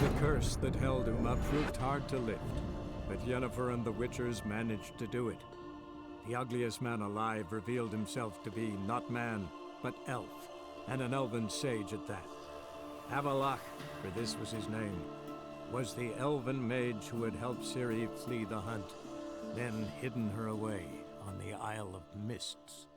The curse that held Uma proved hard to lift, but Yennefer and the Witchers managed to do it. The ugliest man alive revealed himself to be not man, but elf, and an elven sage at that. Avalach, for this was his name, was the elven mage who had helped Ciri flee the hunt, then hidden her away on the Isle of Mists.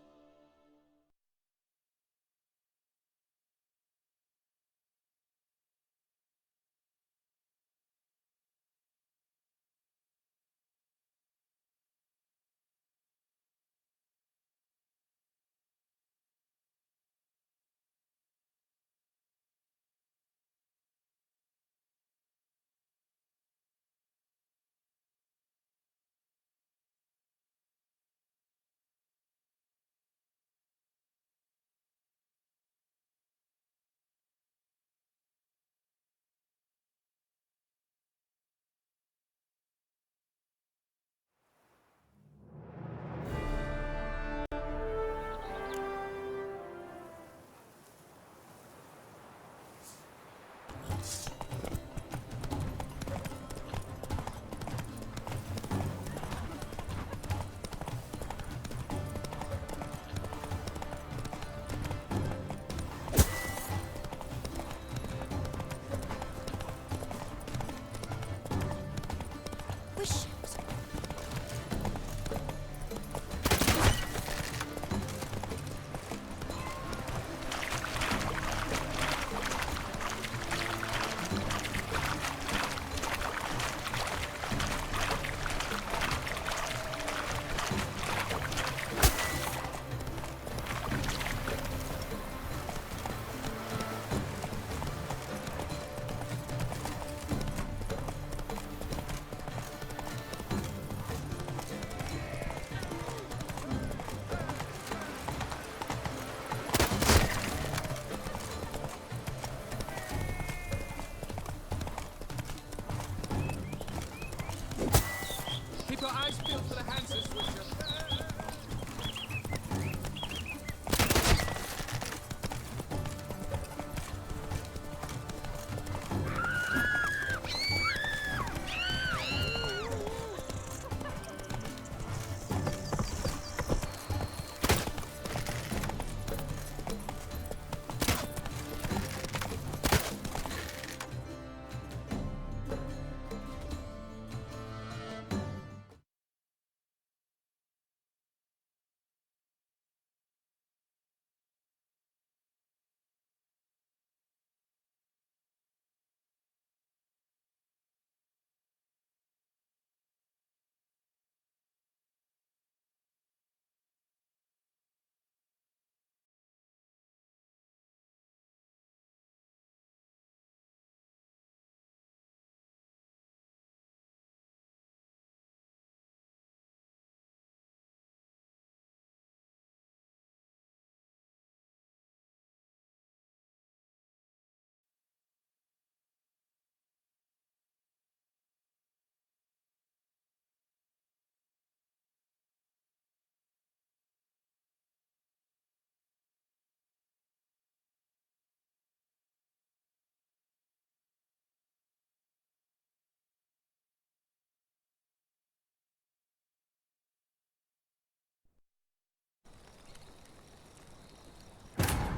Keep your eyes peeled for the Hanses, Witcher.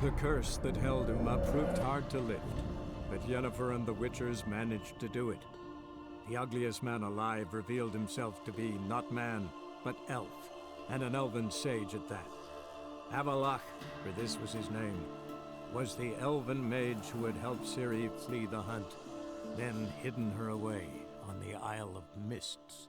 The curse that held Uma proved hard to lift, but Yennefer and the Witchers managed to do it. The ugliest man alive revealed himself to be not man, but elf, and an elven sage at that. Avalach, for this was his name, was the elven mage who had helped Ciri flee the hunt, then hidden her away on the Isle of Mists.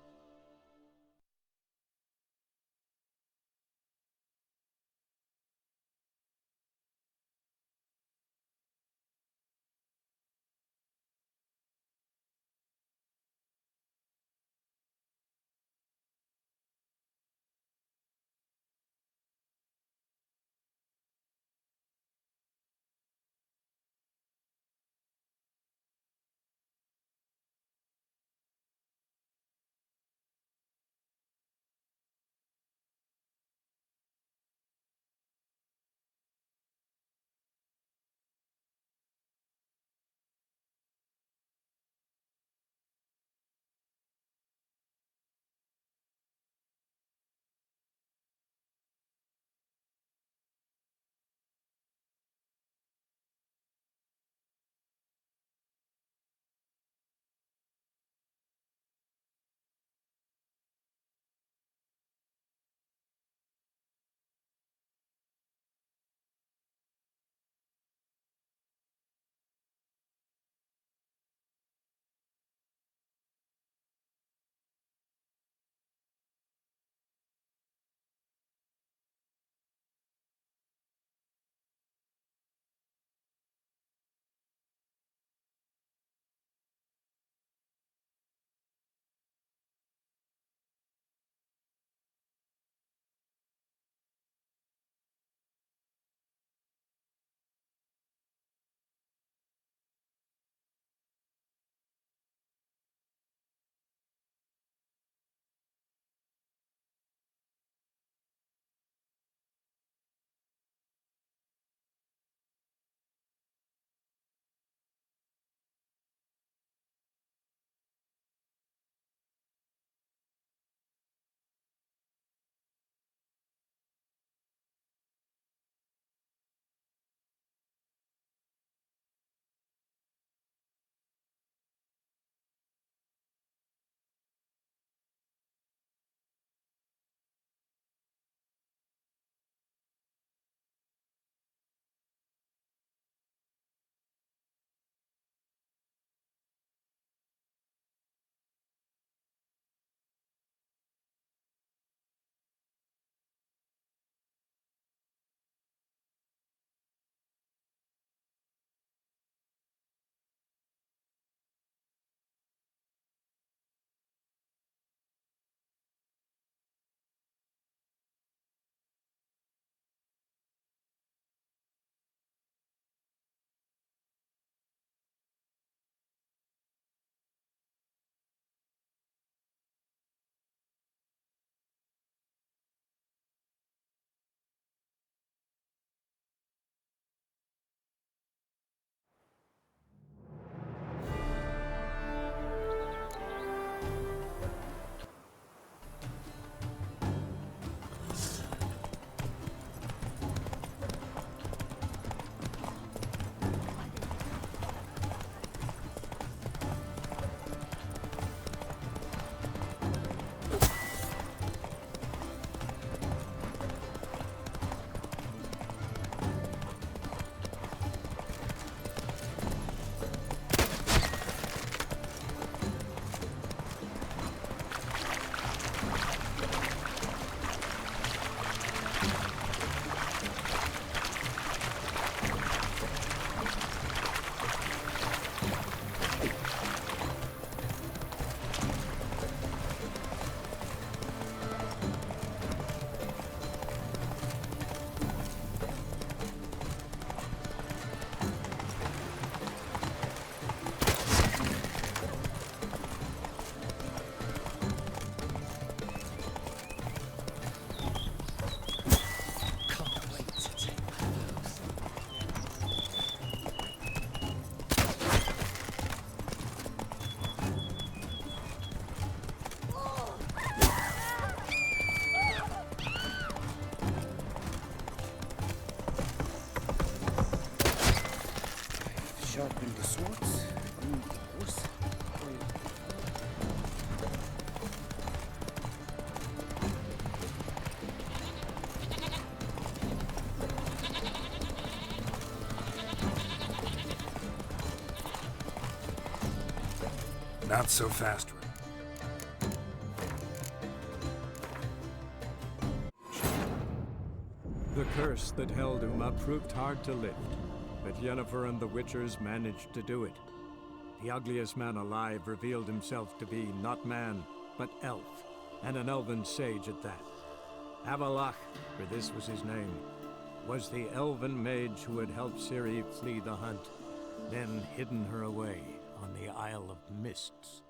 Not so fast. The curse that held Uma proved hard to lift, but Yennefer and the Witchers managed to do it. The ugliest man alive revealed himself to be not man, but elf, and an elven sage at that. Avalach, for this was his name, was the elven mage who had helped Ciri flee the hunt, then hidden her away on the Isle of Mists.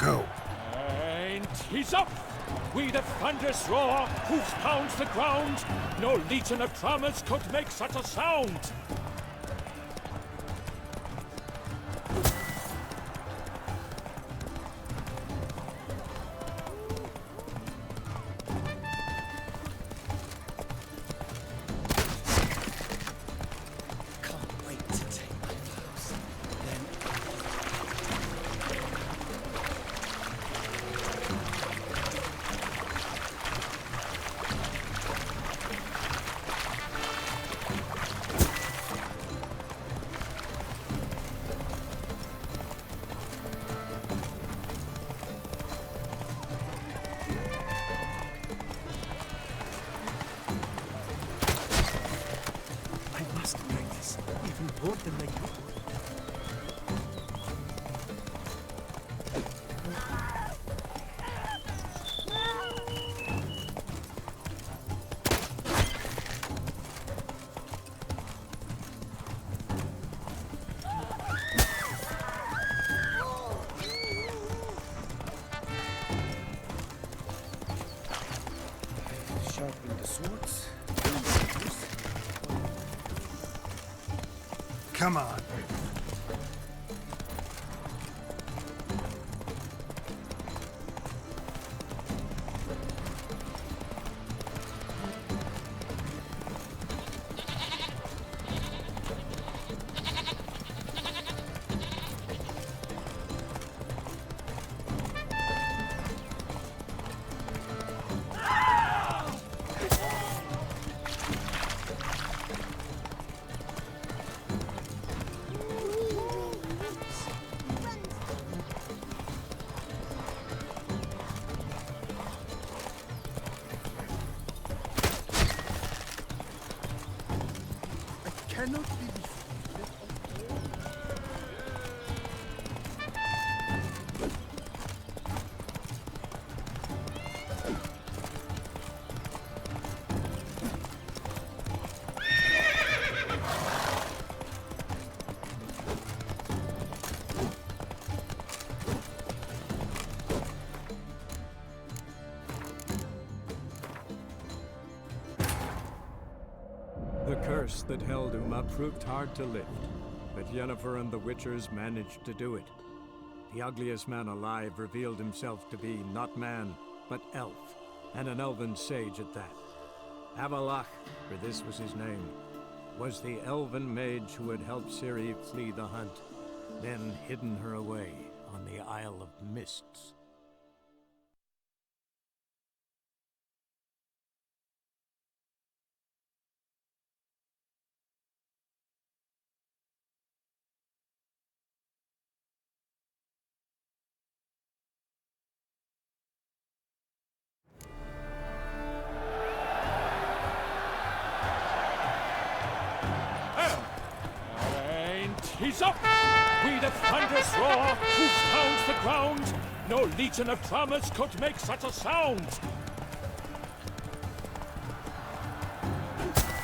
Go! And he's up! With a thunderous roar, hoofs pounds the ground. No legion of drummers could make such a sound. Can't wait to take my vows. Then I must practice even more than they do. Sharpen the swords. Come on. Cannot be defeated. The curse that held Uma proved hard to lift, but Yennefer and the Witchers managed to do it. The ugliest man alive revealed himself to be not man, but elf, and an elven sage at that. Avalach, for this was his name, was the elven mage who had helped Ciri flee the hunt, then hidden her away on the Isle of Mists. he's up! We the thunderous roar, whose pounds the ground. No legion of drummers could make such a sound.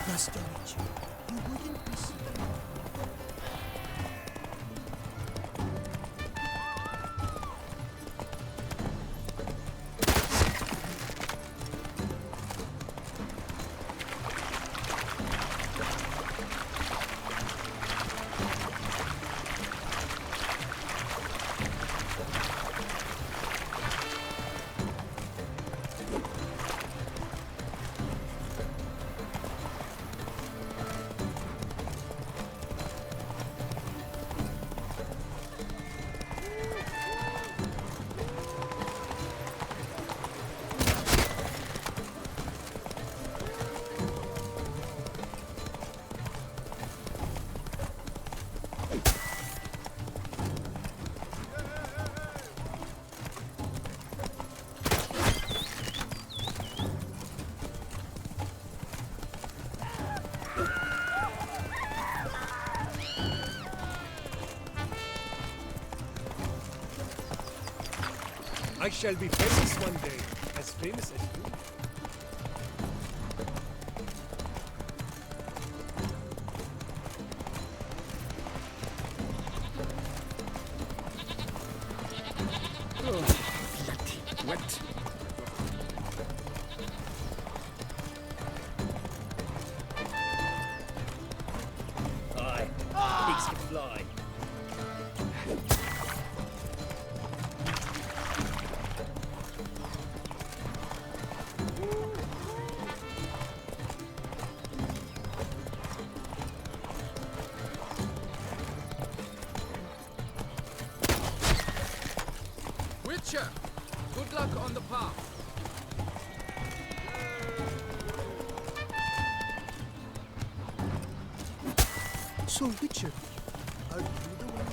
Master Richard, you wouldn't be so... I shall be famous one day, as famous as you. Oh, bloody wet. Aye, pigs can fly. Witcher, good luck on the path. So, Witcher, are you the one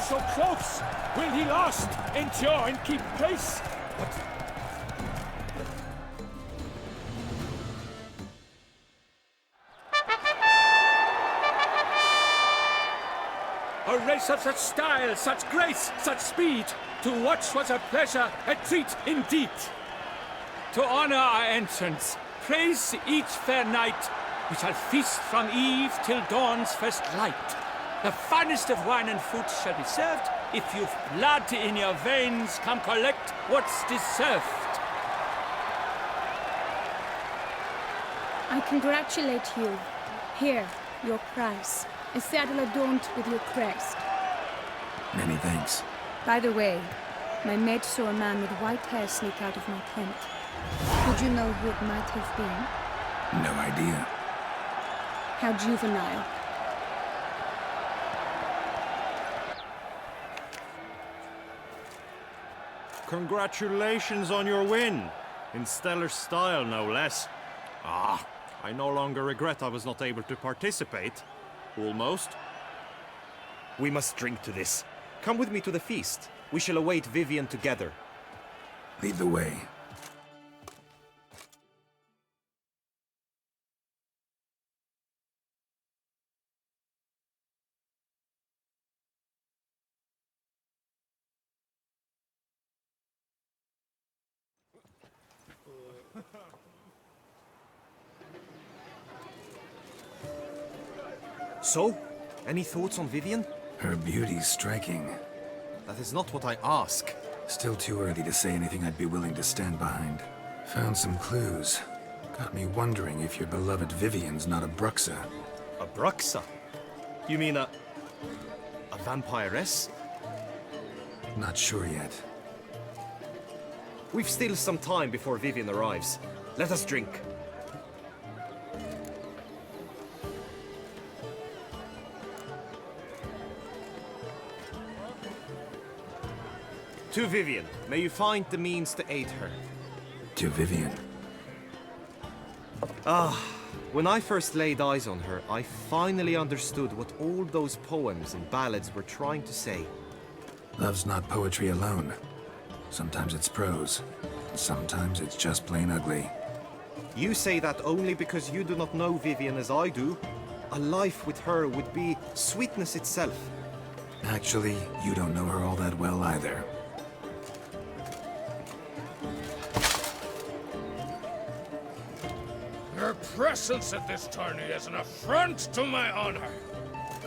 So close! Will he last? Endure and keep pace? But a race of such style, such grace, such speed. To watch was a pleasure, a treat indeed. To honor our entrance, praise each fair night, we shall feast from eve till dawn's first light. The finest of wine and food shall be served. If you've blood in your veins, come collect what's deserved. I congratulate you. Here, your prize. A saddle adorned with your crest. Many thanks. By the way, my maid saw a man with white hair sneak out of my tent. Would you know who it might have been? No idea. How juvenile. Congratulations on your win! In stellar style, no less. Ah, I no longer regret I was not able to participate. Almost. We must drink to this. Come with me to the feast. We shall await Vivian together. Lead the way. So, any thoughts on Vivian? Her beauty's striking. That is not what I ask. Still too early to say anything I'd be willing to stand behind. Found some clues. Got me wondering if your beloved Vivian's not a Bruxa. A Bruxa? You mean a vampiress? Not sure yet. We've still some time before Vivian arrives. Let us drink. To Vivian, may you find the means to aid her. To Vivian. When I first laid eyes on her, I finally understood what all those poems and ballads were trying to say. Love's not poetry alone. Sometimes it's prose. Sometimes it's just plain ugly. You say that only because you do not know Vivian as I do. A life with her would be sweetness itself. Actually, you don't know her all that well either. Your presence at this tourney is an affront to my honor.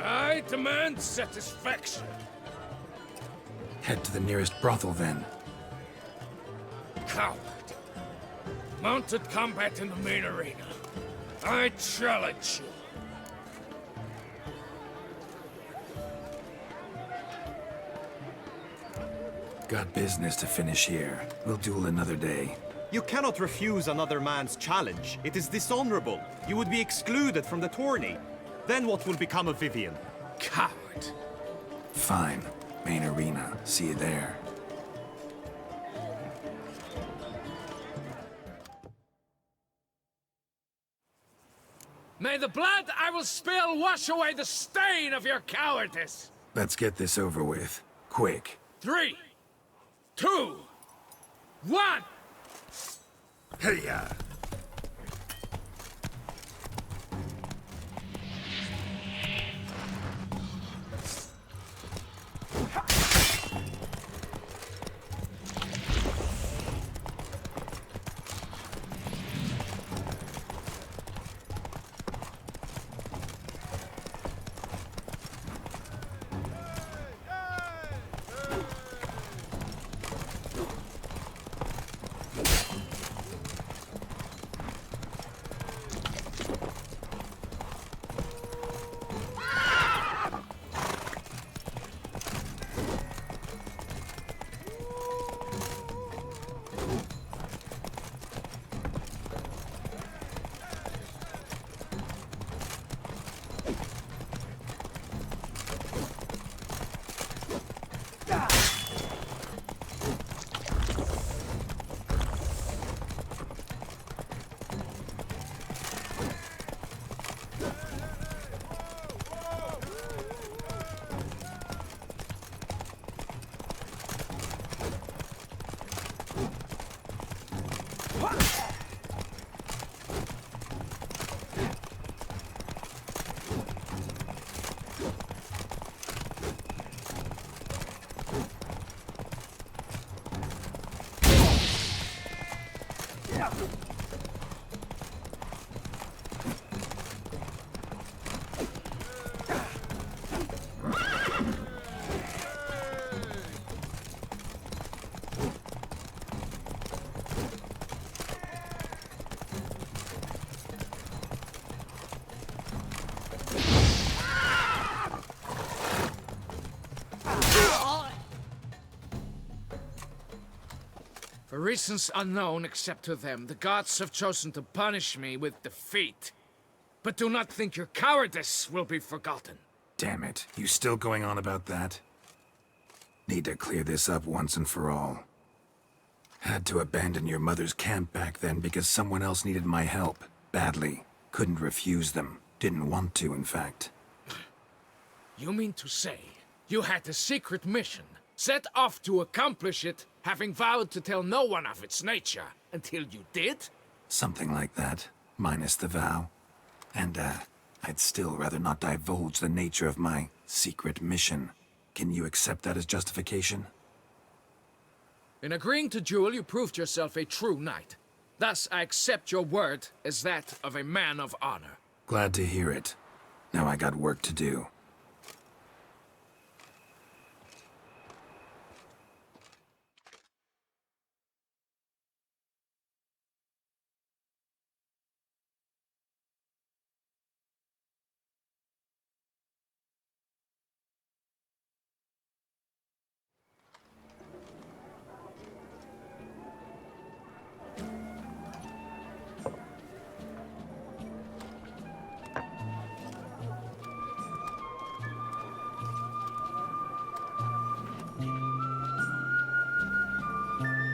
I demand satisfaction. Head to the nearest brothel then. Coward. Mounted combat in the main arena. I challenge you. Got business to finish here. We'll duel another day. You cannot refuse another man's challenge. It is dishonorable. You would be excluded from the tourney. Then what will become of Vivian? Coward. Fine. Main arena. See you there. May the blood I will spill wash away the stain of your cowardice. Let's get this over with. Quick. 3, 2, 1. Hey-ya! For reasons unknown except to them, the gods have chosen to punish me with defeat. But do not think your cowardice will be forgotten. Damn it. You still going on about that? Need to clear this up once and for all. Had to abandon your mother's camp back then because someone else needed my help. Badly. Couldn't refuse them. Didn't want to, in fact. You mean to say you had a secret mission, set off to accomplish it, having vowed to tell no one of its nature, until you did? Something like that. Minus the vow. And, I'd still rather not divulge the nature of my secret mission. Can you accept that as justification? In agreeing to duel, you proved yourself a true knight. Thus, I accept your word as that of a man of honor. Glad to hear it. Now I got work to do.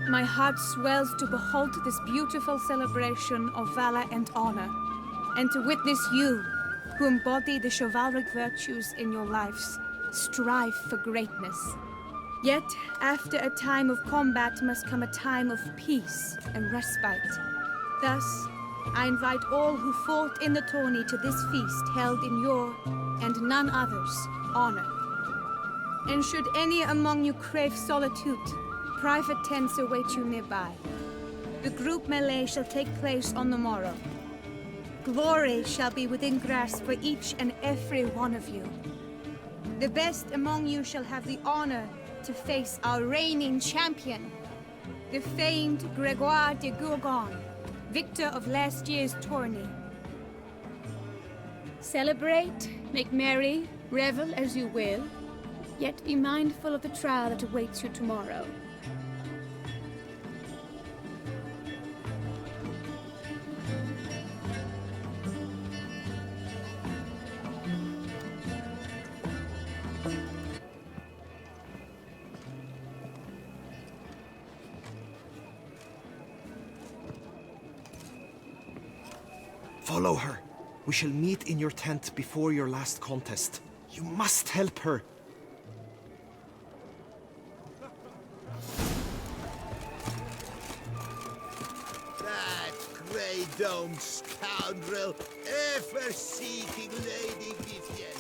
My heart swells to behold this beautiful celebration of valor and honor, and to witness you, who embody the chivalric virtues in your lives, strive for greatness. Yet, after a time of combat must come a time of peace and respite. Thus, I invite all who fought in the tourney to this feast held in your, and none other's, honor. And should any among you crave solitude, private tents await you nearby. The group melee shall take place on the morrow. Glory shall be within grasp for each and every one of you. The best among you shall have the honor to face our reigning champion, the famed Gregoire de Gourgon, victor of last year's tourney. Celebrate, make merry, revel as you will, yet be mindful of the trial that awaits you tomorrow. Follow her. We shall meet in your tent before your last contest. You must help her. That grey-domed scoundrel, ever-seeking Lady Vivienne.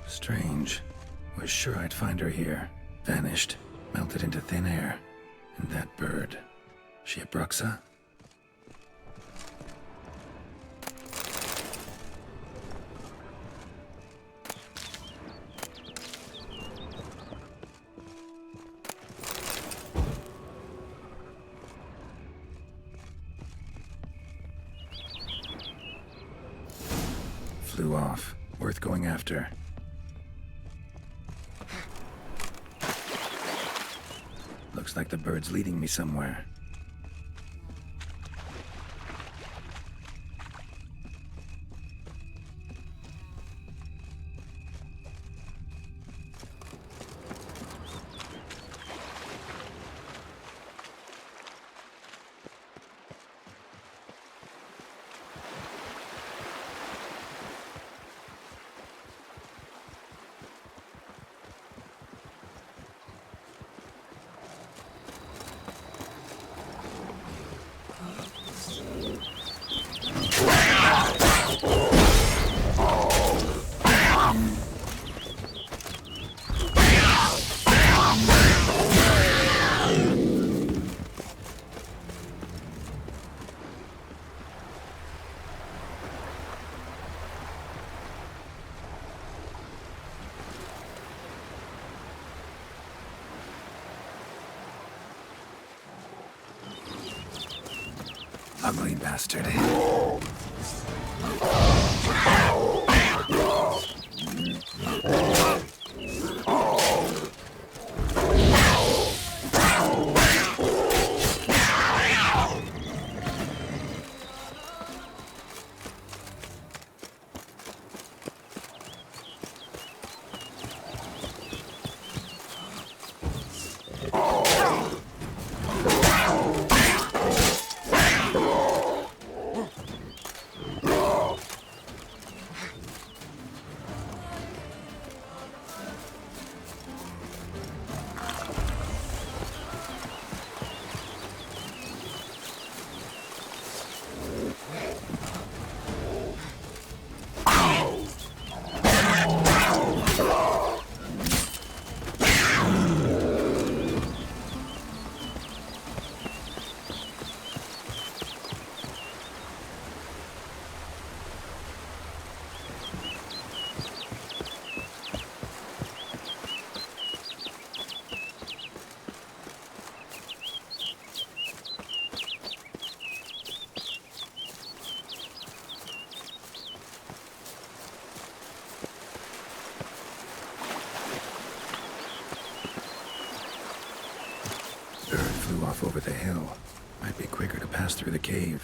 Strange. Was sure I'd find her here. Vanished. Melted into thin air. And that bird. She a Bruxa? Flew off. Worth going after. Looks like the bird's leading me somewhere. Ugly bastard. over the hill. Might be quicker to pass through the cave.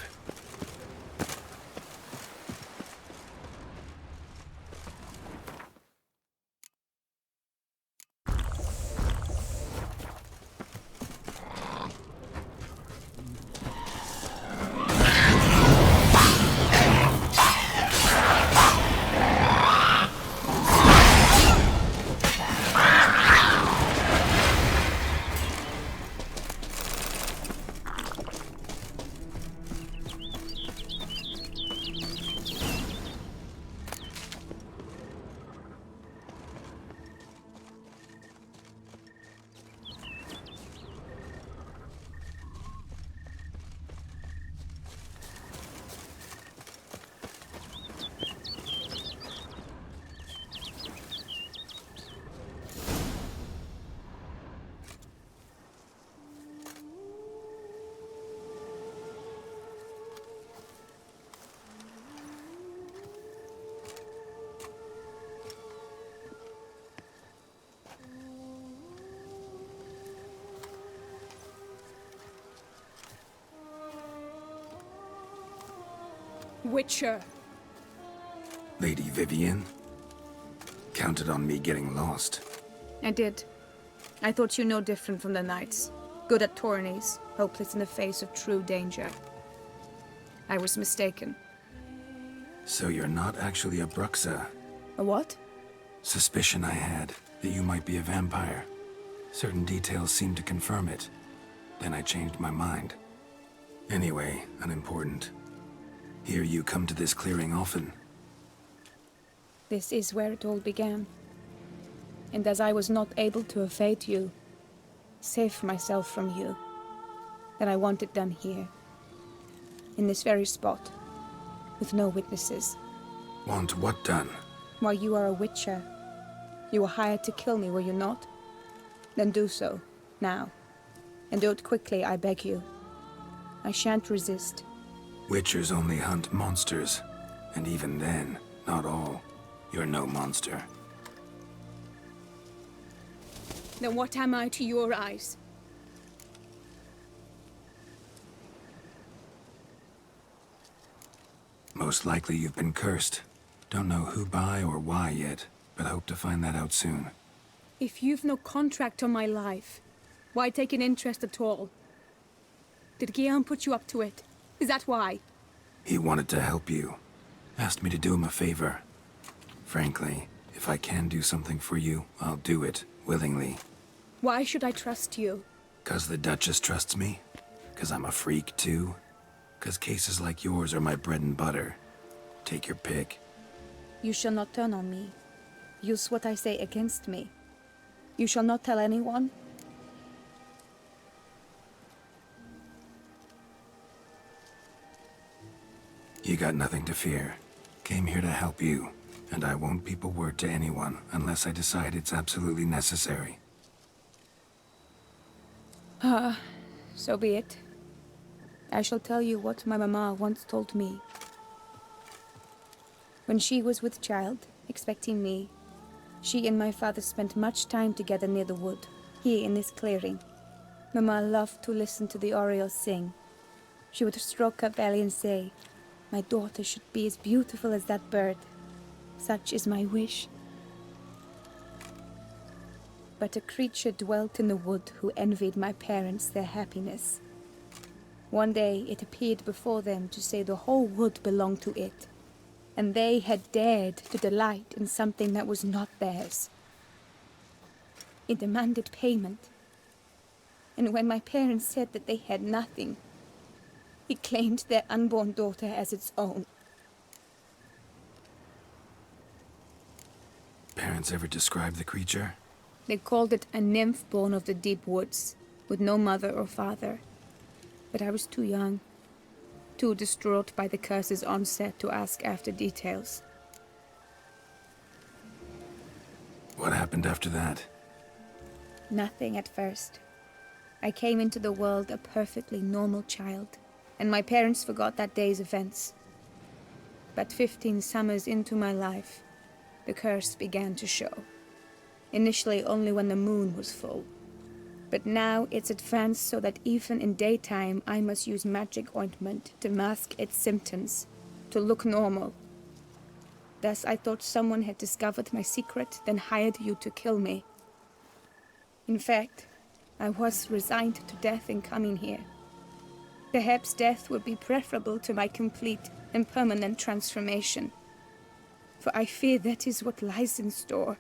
Witcher. Lady Vivian? Counted on me getting lost. I did. I thought you no different from the knights. Good at tourneys, hopeless in the face of true danger. I was mistaken. So you're not actually a Bruxa? A what? Suspicion I had, that you might be a vampire. Certain details seemed to confirm it. Then I changed my mind. Anyway, unimportant. Hear you come to this clearing often. This is where it all began. And as I was not able to evade you, save myself from you, then I want it done here. In this very spot. With no witnesses. Want what done? Why, you are a witcher. You were hired to kill me, were you not? Then do so, now. And do it quickly, I beg you. I shan't resist. Witchers only hunt monsters. And even then, not all. You're no monster. Then what am I to your eyes? Most likely you've been cursed. Don't know who by or why yet, but hope to find that out soon. If you've no contract on my life, why take an interest at all? Did Guillaume put you up to it? Is that why? He wanted to help you. Asked me to do him a favor. Frankly, if I can do something for you, I'll do it, willingly. Why should I trust you? 'Cause the Duchess trusts me? 'Cause I'm a freak, too? 'Cause cases like yours are my bread and butter. Take your pick. You shall not turn on me. Use what I say against me. You shall not tell anyone? You got nothing to fear. Came here to help you, and I won't peep a word to anyone unless I decide it's absolutely necessary. So be it. I shall tell you what my mama once told me. When she was with child, expecting me, she and my father spent much time together near the wood, here in this clearing. Mama loved to listen to the orioles sing. She would stroke her belly and say, "My daughter should be as beautiful as that bird. Such is my wish." But a creature dwelt in the wood who envied my parents their happiness. One day it appeared before them to say the whole wood belonged to it, and they had dared to delight in something that was not theirs. It demanded payment, and when my parents said that they had nothing, it claimed their unborn daughter as its own. Parents ever describe the creature? They called it a nymph born of the deep woods, with no mother or father. But I was too young, too distraught by the curse's onset to ask after details. What happened after that? Nothing at first. I came into the world a perfectly normal child, and my parents forgot that day's events. But 15 summers into my life, the curse began to show. Initially only when the moon was full. But now it's advanced so that even in daytime I must use magic ointment to mask its symptoms, to look normal. Thus I thought someone had discovered my secret, then hired you to kill me. In fact, I was resigned to death in coming here. Perhaps death would be preferable to my complete and permanent transformation. For I fear that is what lies in store.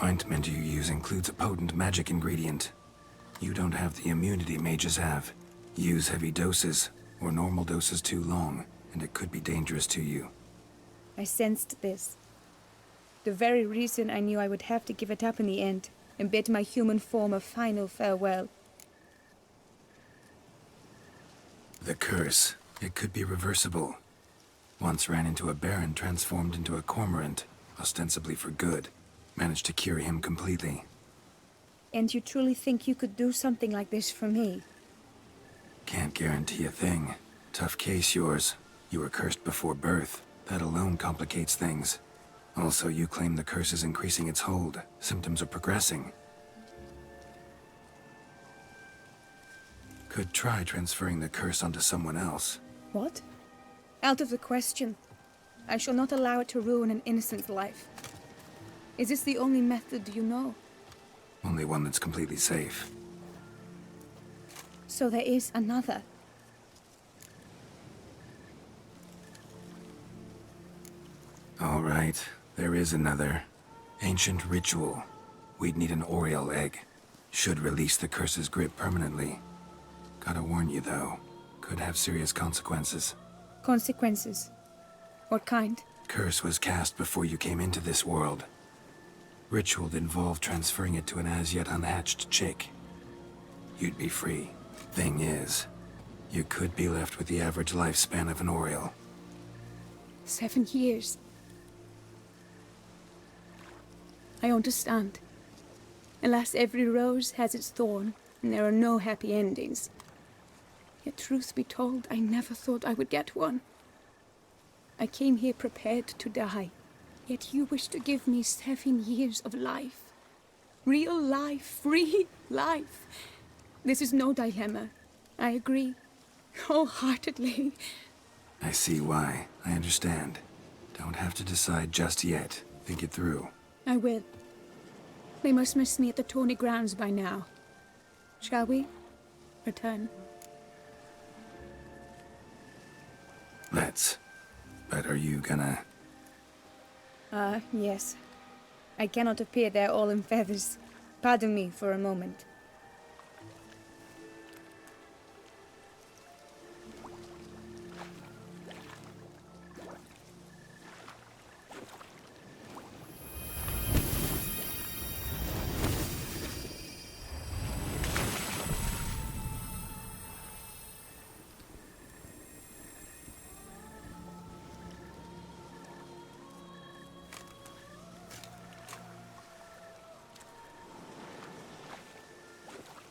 Ointment you use includes a potent magic ingredient. You don't have the immunity mages have. Use heavy doses, or normal doses too long, and it could be dangerous to you. I sensed this. The very reason I knew I would have to give it up in the end, and bid my human form a final farewell. The curse. It could be reversible. Once ran into a baron transformed into a cormorant, ostensibly for good. Managed to cure him completely. And you truly think you could do something like this for me? Can't guarantee a thing. Tough case, yours. You were cursed before birth. That alone complicates things. Also, you claim the curse is increasing its hold. Symptoms are progressing. Could try transferring the curse onto someone else. What? Out of the question. I shall not allow it to ruin an innocent life. Is this the only method you know? Only one that's completely safe. So there is another. All right, there is another. Ancient ritual. We'd need an Oriole egg. Should release the curse's grip permanently. Gotta warn you though, could have serious consequences. Consequences? What kind? Curse was cast before you came into this world. Ritual involved transferring it to an as-yet unhatched chick. You'd be free. Thing is, you could be left with the average lifespan of an Oriole. 7 years. I understand. Alas, every rose has its thorn, and there are no happy endings. Yet truth be told, I never thought I would get one. I came here prepared to die. Yet you wish to give me 7 years of life. Real life, free life. This is no dilemma. I agree. Wholeheartedly. I see why. I understand. Don't have to decide just yet. Think it through. I will. They must miss me at the tourney grounds by now. Shall we? Return. Let's. But are you gonna... Yes. I cannot appear there all in feathers. Pardon me for a moment.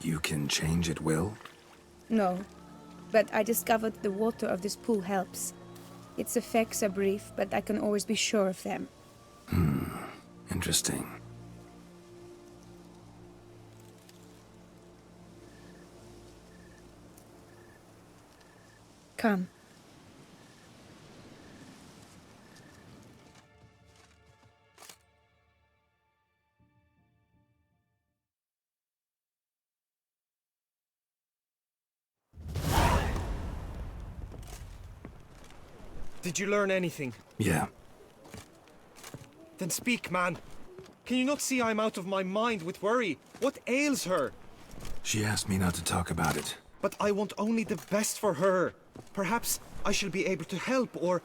You can change at will? No, but I discovered the water of this pool helps. Its effects are brief, but I can always be sure of them. Interesting. Come. Did you learn anything? Yeah. Then speak, man. Can you not see I'm out of my mind with worry? What ails her? She asked me not to talk about it. But I want only the best for her. Perhaps I shall be able to help or,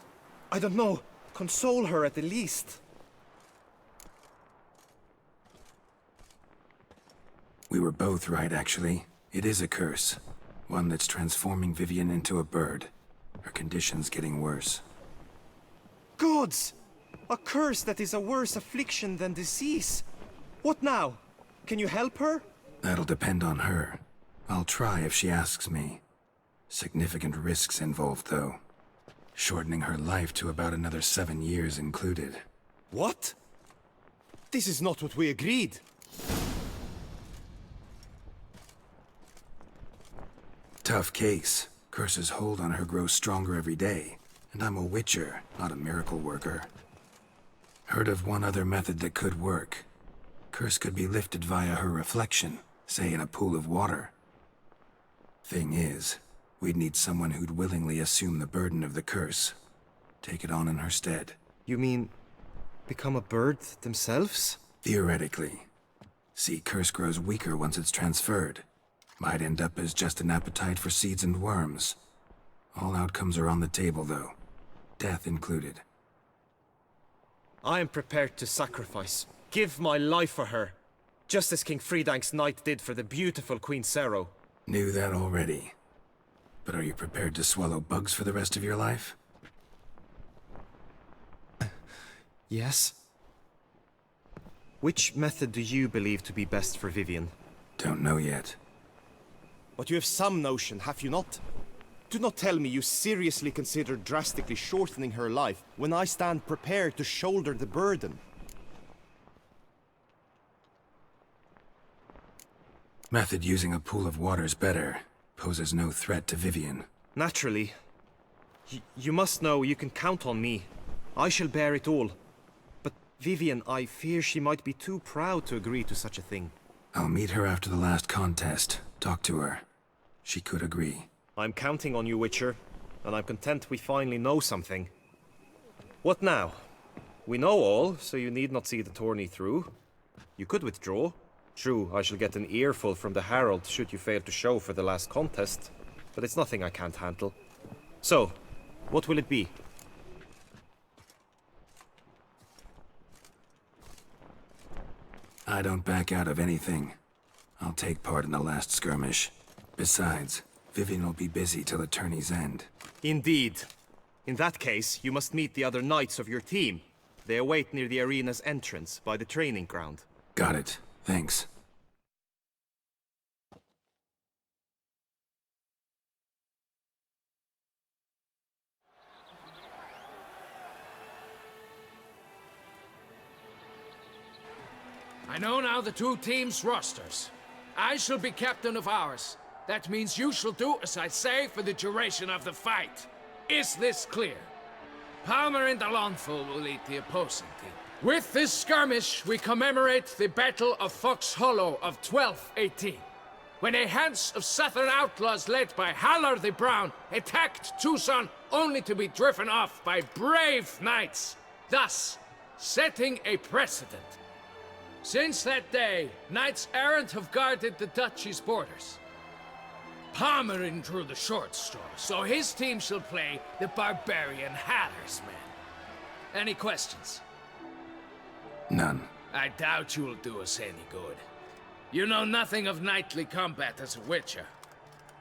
I don't know, console her at the least. We were both right, actually. It is a curse. One that's transforming Vivian into a bird. Her condition's getting worse. Gods! A curse that is a worse affliction than disease. What now? Can you help her? That'll depend on her. I'll try if she asks me. Significant risks involved, though. Shortening her life to about another 7 years included. What? This is not what we agreed. Tough case. Curse's hold on her grows stronger every day. And I'm a witcher, not a miracle worker. Heard of one other method that could work. Curse could be lifted via her reflection, say in a pool of water. Thing is, we'd need someone who'd willingly assume the burden of the curse. Take it on in her stead. You mean become a bird themselves? Theoretically. See, curse grows weaker once it's transferred. Might end up as just an appetite for seeds and worms. All outcomes are on the table, though. Death included. I am prepared to sacrifice. Give my life for her. Just as King Fridank's knight did for the beautiful Queen Sero. Knew that already. But are you prepared to swallow bugs for the rest of your life? Yes. Which method do you believe to be best for Vivian? Don't know yet. But you have some notion, have you not? Do not tell me you seriously consider drastically shortening her life when I stand prepared to shoulder the burden. Method using a pool of water's better. Poses no threat to Vivian. Naturally. You must know you can count on me. I shall bear it all. But Vivian, I fear she might be too proud to agree to such a thing. I'll meet her after the last contest. Talk to her. She could agree. I'm counting on you, Witcher, and I'm content we finally know something. What now? We know all, so you need not see the tourney through. You could withdraw. True, I shall get an earful from the Herald should you fail to show for the last contest, but it's nothing I can't handle. So, what will it be? I don't back out of anything. I'll take part in the last skirmish. Besides, Vivian will be busy till the tourney's end. Indeed. In that case, you must meet the other knights of your team. They await near the arena's entrance, by the training ground. Got it. Thanks. I know now the two teams' rosters. I shall be captain of ours. That means you shall do as I say for the duration of the fight. Is this clear? Palmer and Alonso will lead the opposing team. With this skirmish, we commemorate the Battle of Fox Hollow of 1218, when a Hans of Southern outlaws led by Haller the Brown attacked Tucson only to be driven off by brave knights, thus setting a precedent. Since that day, knights errant have guarded the duchy's borders. Palmerin drew the short straw, so his team shall play the barbarian Haller's men. Any questions? None. I doubt you'll do us any good. You know nothing of knightly combat as a witcher.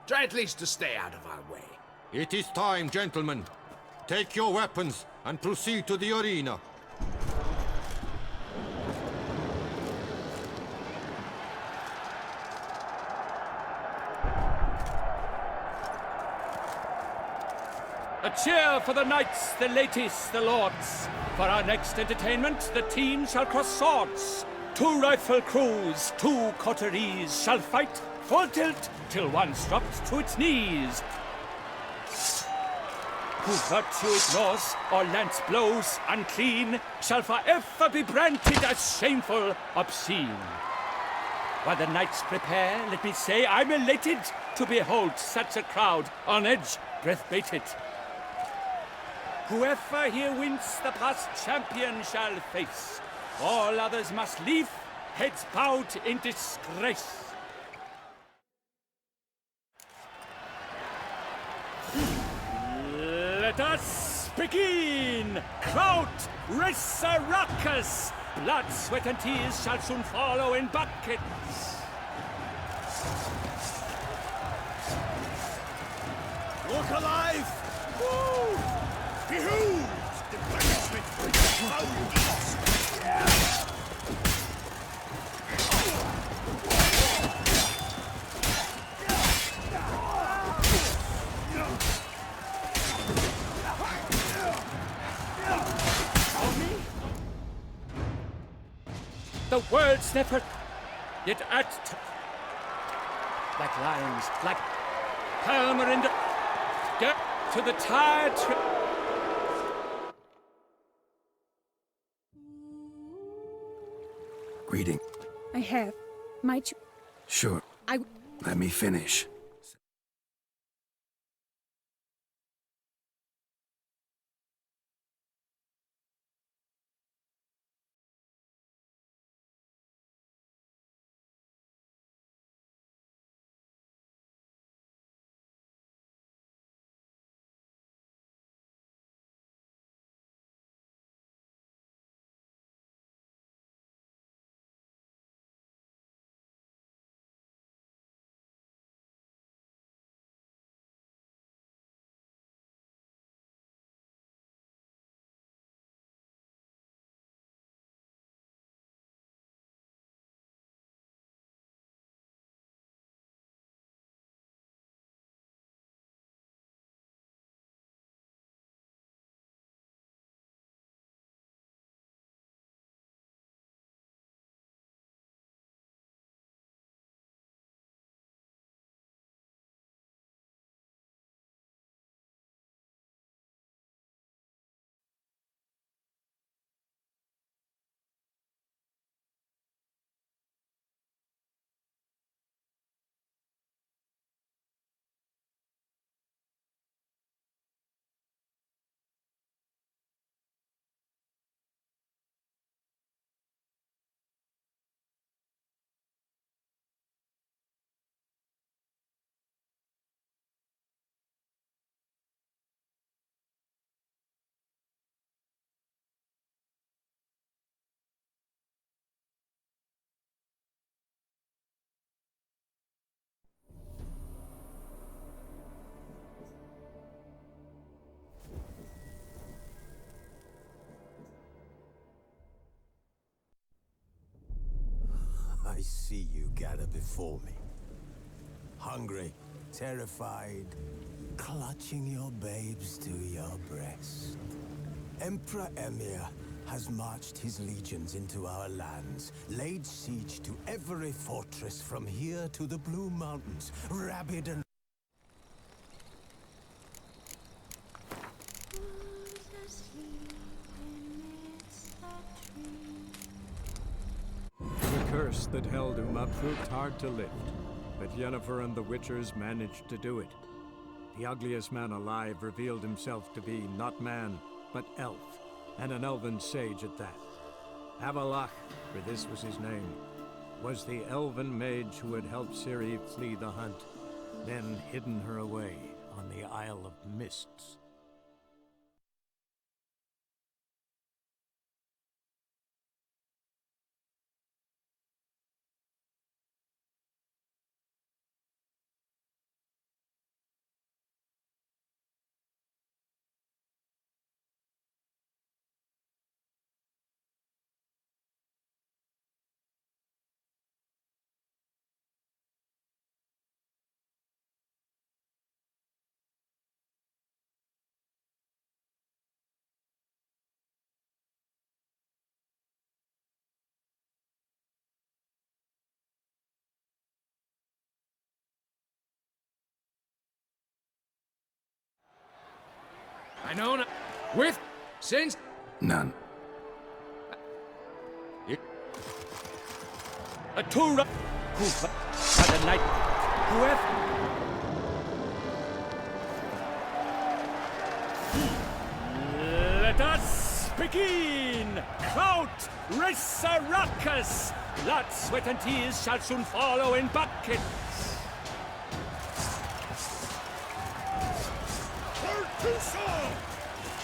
Try at least to stay out of our way. It is time, gentlemen. Take your weapons and proceed to the arena. A cheer for the knights, the ladies, the lords. For our next entertainment, the team shall cross swords. 2 rifle crews, 2 coteries shall fight full tilt till one's dropped to its knees. Who virtue ignores or lance blows unclean shall forever be branded as shameful, obscene. While the knights prepare, let me say I'm elated to behold such a crowd on edge, breath baited. Whoever here wins the past champion shall face. All others must leave, heads bowed in disgrace. Let us begin! Crowd, race a ruckus! Blood, sweat, and tears shall soon follow in buckets. Look alive! Woo! Behold the blacksmith with the foul deeds! the words never... Yet at... Like lions, like Palmer and... Get to the tired... Greeting. I have. Might you... Sure. I... Let me finish. I see you gather before me. Hungry, terrified, clutching your babes to your breast. Emperor Emir has marched his legions into our lands, laid siege to every fortress from here to the Blue Mountains, rabid and... The curse that held Uma proved hard to lift, but Yennefer and the Witchers managed to do it. The ugliest man alive revealed himself to be not man, but elf, and an elven sage at that. Avalach, for this was his name, was the elven mage who had helped Ciri flee the hunt, then hidden her away on the Isle of Mists. I know not. With. Since. None. A Tura... Who had a night... Whoever... Let us begin! Count Resurrecus! Blood, sweat, and tears shall soon follow in buckets!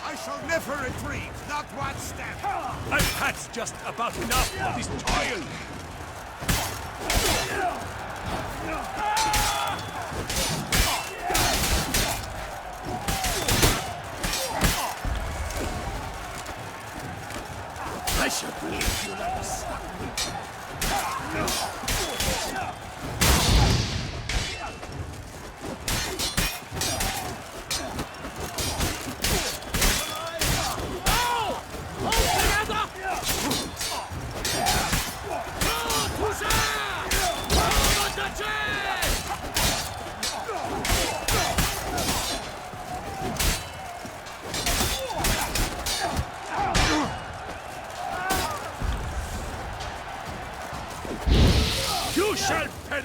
I shall never retreat, not one step! I've had just about enough of this toil! I shall leave you like a suck.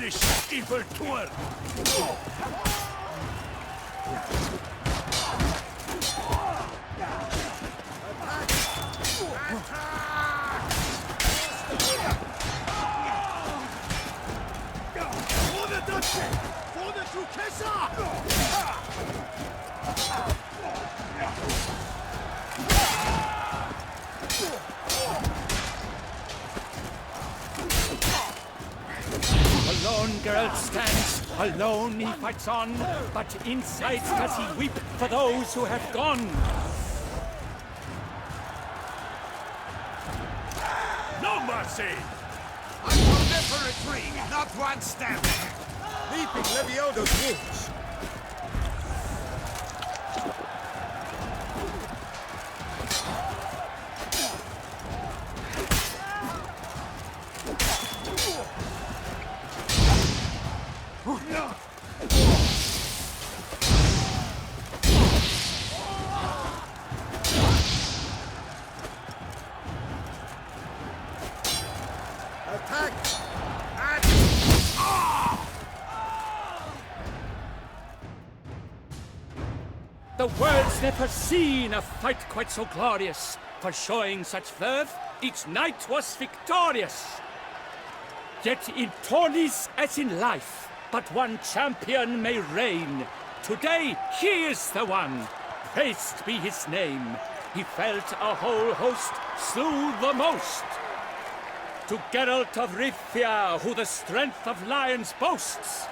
perish, evil tool! Alone Geralt stands, alone he fights on, but inside does he weep for those who have gone. No mercy! I will never retreat, not one step! Leaping Levioda's wounds! Attack! The world's never seen a fight quite so glorious. For showing such verve, each knight was victorious. Yet in tourneys as in life, but one champion may reign. Today he is the one, praised be his name. He felt a whole host, slew the most. To Geralt of Rivia, who the strength of lions boasts.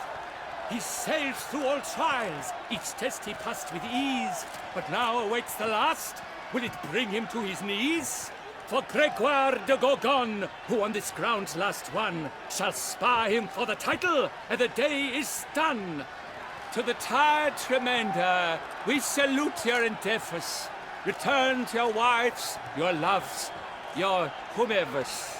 He sailed through all trials, each test he passed with ease. But now awaits the last, will it bring him to his knees? For Gregoire de Gorgon, who on this ground's last won, shall spar him for the title, and the day is done. To the tired Tremenda, we salute your endeavors. Return to your wives, your loves, your whomevers.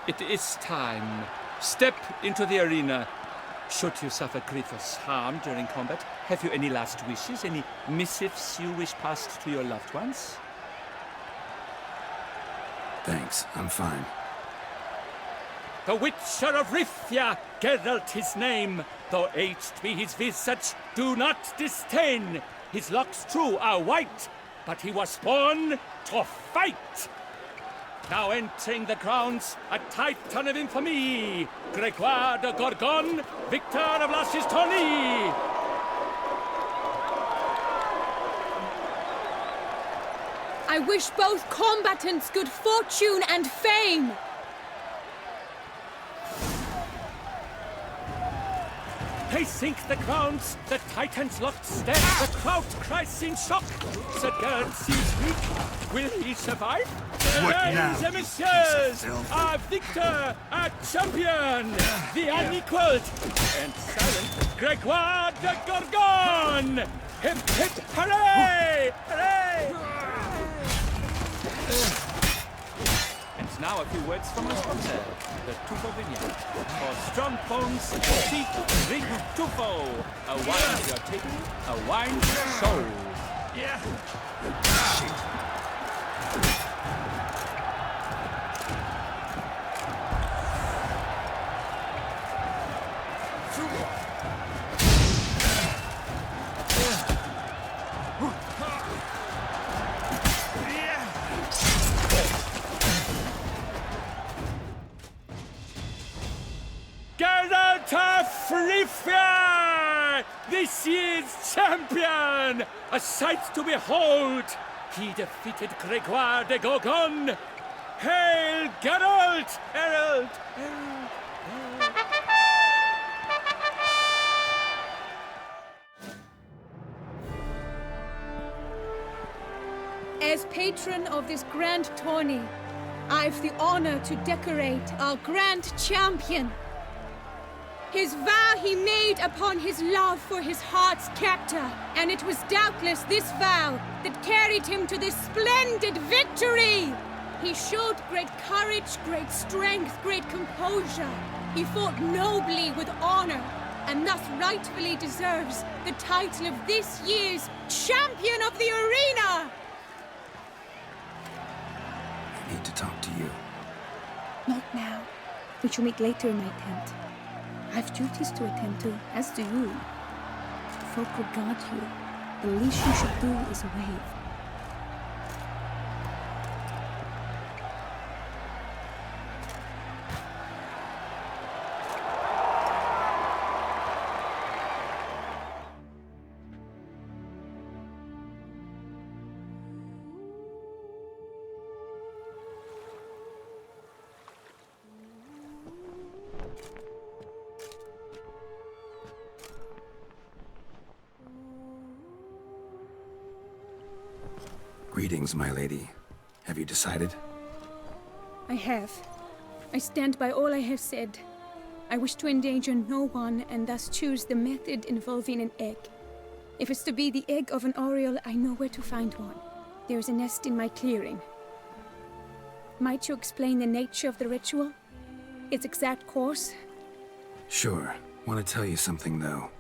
It is time. Step into the arena. Should you suffer grievous harm during combat, have you any last wishes, any missives you wish passed to your loved ones? Thanks, I'm fine. The Witcher of Rivia, Geralt his name. Though aged be his visage, do not disdain. His locks true are white, but he was born to fight. Now entering the grounds, a titan of infamy, Gregoire de Gorgon, victor of Las's tourney. I wish both combatants good fortune and fame. They sink the grounds, the titans locked stand, the crowd cries in shock. Sir Geralt seems weak, will he survive? What now, Mesdames et messieurs, our victor, our champion, the unequaled and silent Gregoire de Gorgon! Hip hip hooray! Hooray! And now a few words from our sponsor, the Tufo Vineyard. For strong bones, deep, drink Tufo. A wine for your taking, a wine for your soul. Yeah. Geralt of Rivia! This year's champion! A sight to behold! He defeated Gregoire de Gorgon! Hail Geralt! Herald! Herald! Herald! As patron of this grand tourney, I've the honor to decorate our grand champion. His vow he made upon his love for his heart's captor, and it was doubtless this vow that carried him to this splendid victory. He showed great courage, great strength, great composure. He fought nobly with honor, and thus rightfully deserves the title of this year's Champion of the Arena! I need to talk to you. Not now. We shall meet later in my tent. I've duties to attend to, as do you. Folk regard you. The least you should do is wave. Greetings, my lady. Have you decided? I have. I stand by all I have said. I wish to endanger no one, and thus choose the method involving an egg. If it's to be the egg of an oriole, I know where to find one. There is a nest in my clearing. Might you explain the nature of the ritual? Its exact course? Sure. Want to tell you something, though.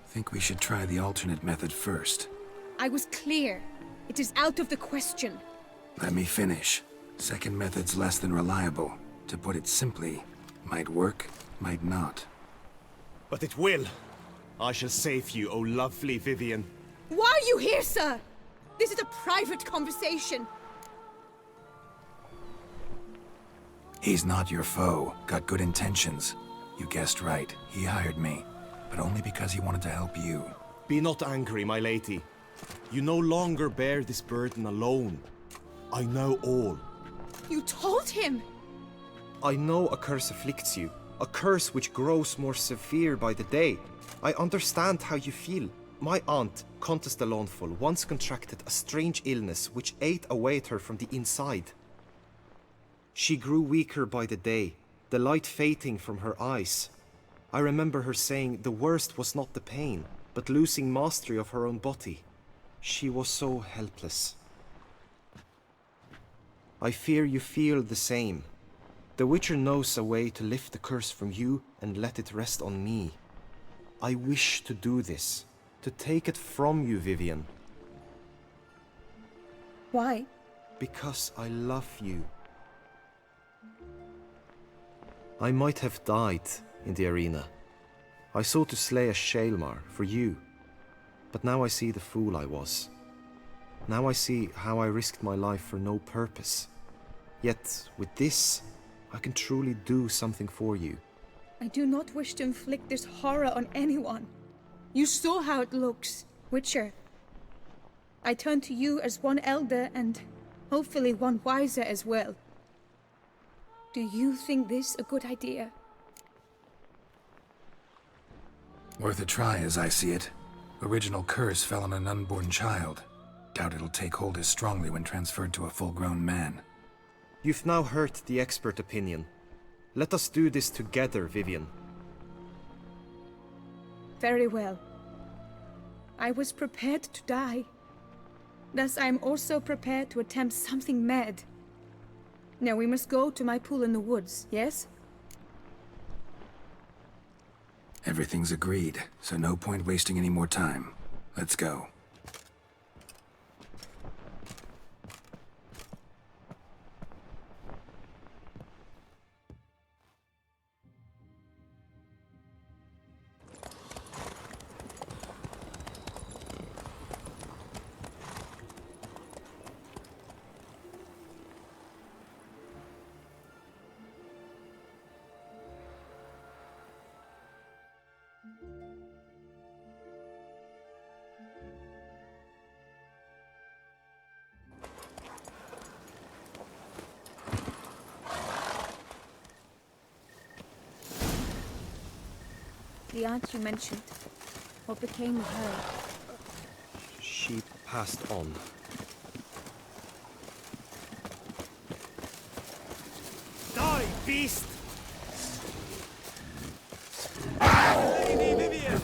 Think we should try the alternate method first. I was clear. It is out of the question. Let me finish. Second method's less than reliable. To put it simply, might work, might not. But it will. I shall save you, oh lovely Vivian. Why are you here, sir? This is a private conversation. He's not your foe. Got good intentions. You guessed right. He hired me. But only because he wanted to help you. Be not angry, my lady. You no longer bear this burden alone. I know all. You told him! I know a curse afflicts you. A curse which grows more severe by the day. I understand how you feel. My aunt, Countess de Lawnful, once contracted a strange illness which ate away at her from the inside. She grew weaker by the day, the light fading from her eyes. I remember her saying the worst was not the pain, but losing mastery of her own body. She was so helpless. I fear you feel the same. The Witcher knows a way to lift the curse from you and let it rest on me. I wish to do this, to take it from you, Vivian. Why? Because I love you. I might have died in the arena. I sought to slay a Shaelmar for you. But now I see the fool I was. Now I see how I risked my life for no purpose. Yet, with this, I can truly do something for you. I do not wish to inflict this horror on anyone. You saw how it looks, Witcher. I turn to you as one elder and hopefully one wiser as well. Do you think this a good idea? Worth a try, as I see it. Original curse fell on an unborn child. Doubt it'll take hold as strongly when transferred to a full-grown man. You've now heard the expert opinion. Let us do this together, Vivian. Very well. I was prepared to die. Thus I am also prepared to attempt something mad. Now we must go to my pool in the woods, yes? Everything's agreed, so no point wasting any more time. Let's go. The aunt you mentioned. What became of her? She passed on. Die, beast! Lady Vivian!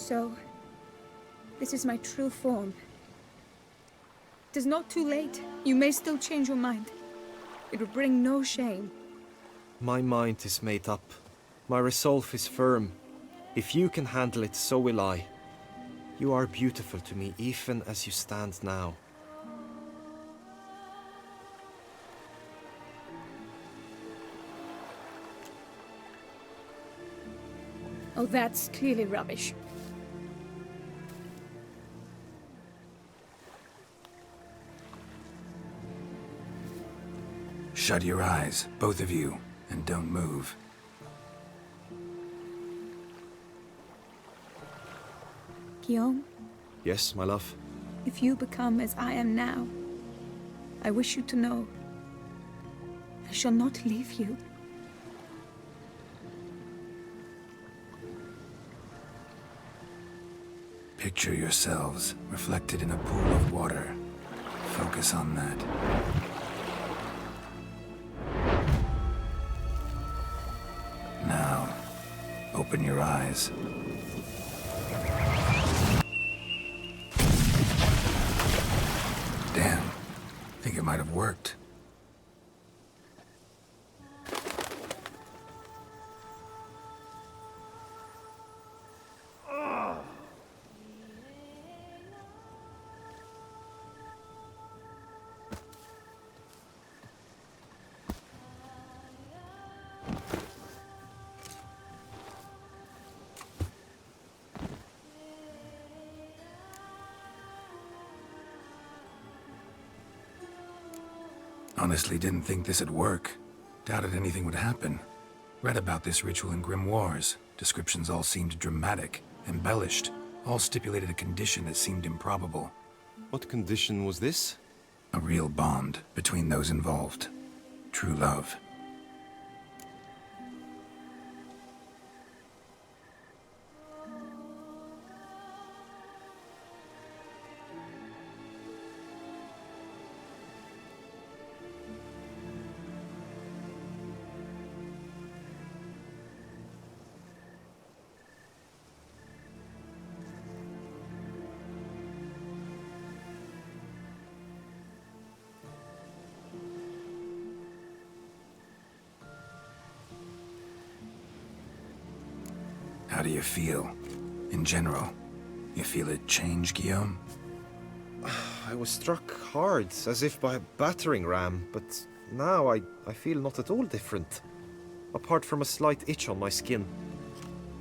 So, this is my true form. It is not too late. You may still change your mind. It will bring no shame. My mind is made up. My resolve is firm. If you can handle it, so will I. You are beautiful to me, even as you stand now. Oh, that's clearly rubbish. Shut your eyes, both of you, and don't move. Guillaume, Yes, my love? if you become as I am now, I wish you to know I shall not leave you. Picture yourselves reflected in a pool of water. Focus on that. Now, open your eyes. Damn, think it might have worked. Honestly, didn't think this'd work. Doubted anything would happen. Read about this ritual in grimoires. Descriptions all seemed dramatic, embellished. All stipulated a condition that seemed improbable. What condition was this? A real bond between those involved. True love. How do you feel? In general? You feel it change, Guillaume? I was struck hard, as if by a battering ram, but now I feel not at all different. Apart from a slight itch on my skin.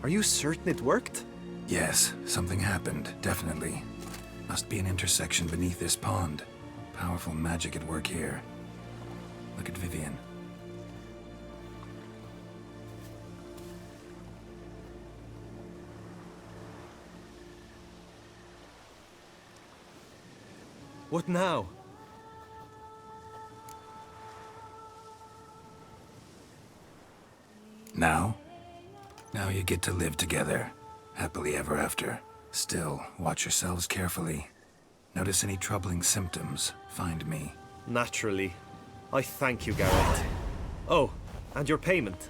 Are you certain it worked? Yes, something happened, definitely. Must be an intersection beneath this pond. Powerful magic at work here. Look at Vivian. What now? Now? Now you get to live together. Happily ever after. Still, watch yourselves carefully. Notice any troubling symptoms, find me. Naturally. I thank you, Garrett. Oh, and your payment.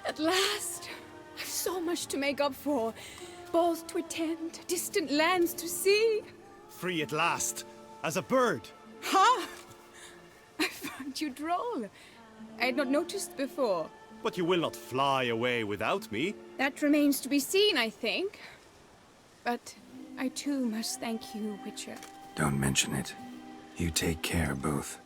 At last! I've so much to make up for. Balls to attend, distant lands to see. Free at last, as a bird. Ha! I find you droll. I had not noticed before. But you will not fly away without me. That remains to be seen, I think. But I too must thank you, Witcher. Don't mention it. You take care, both.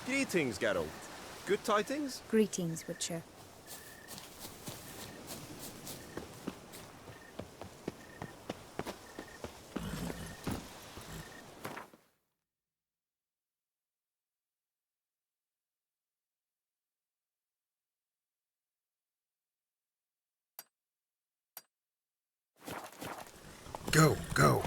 Greetings, Geralt. Good tidings? Greetings, Witcher. Go, go.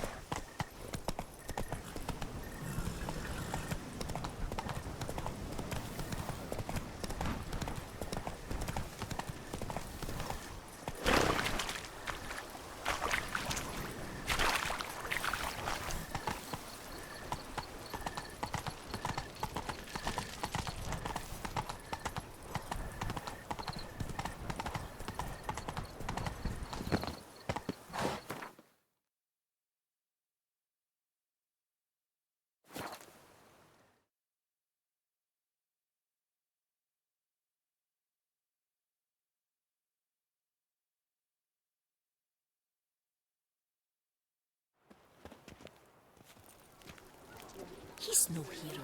He's no hero.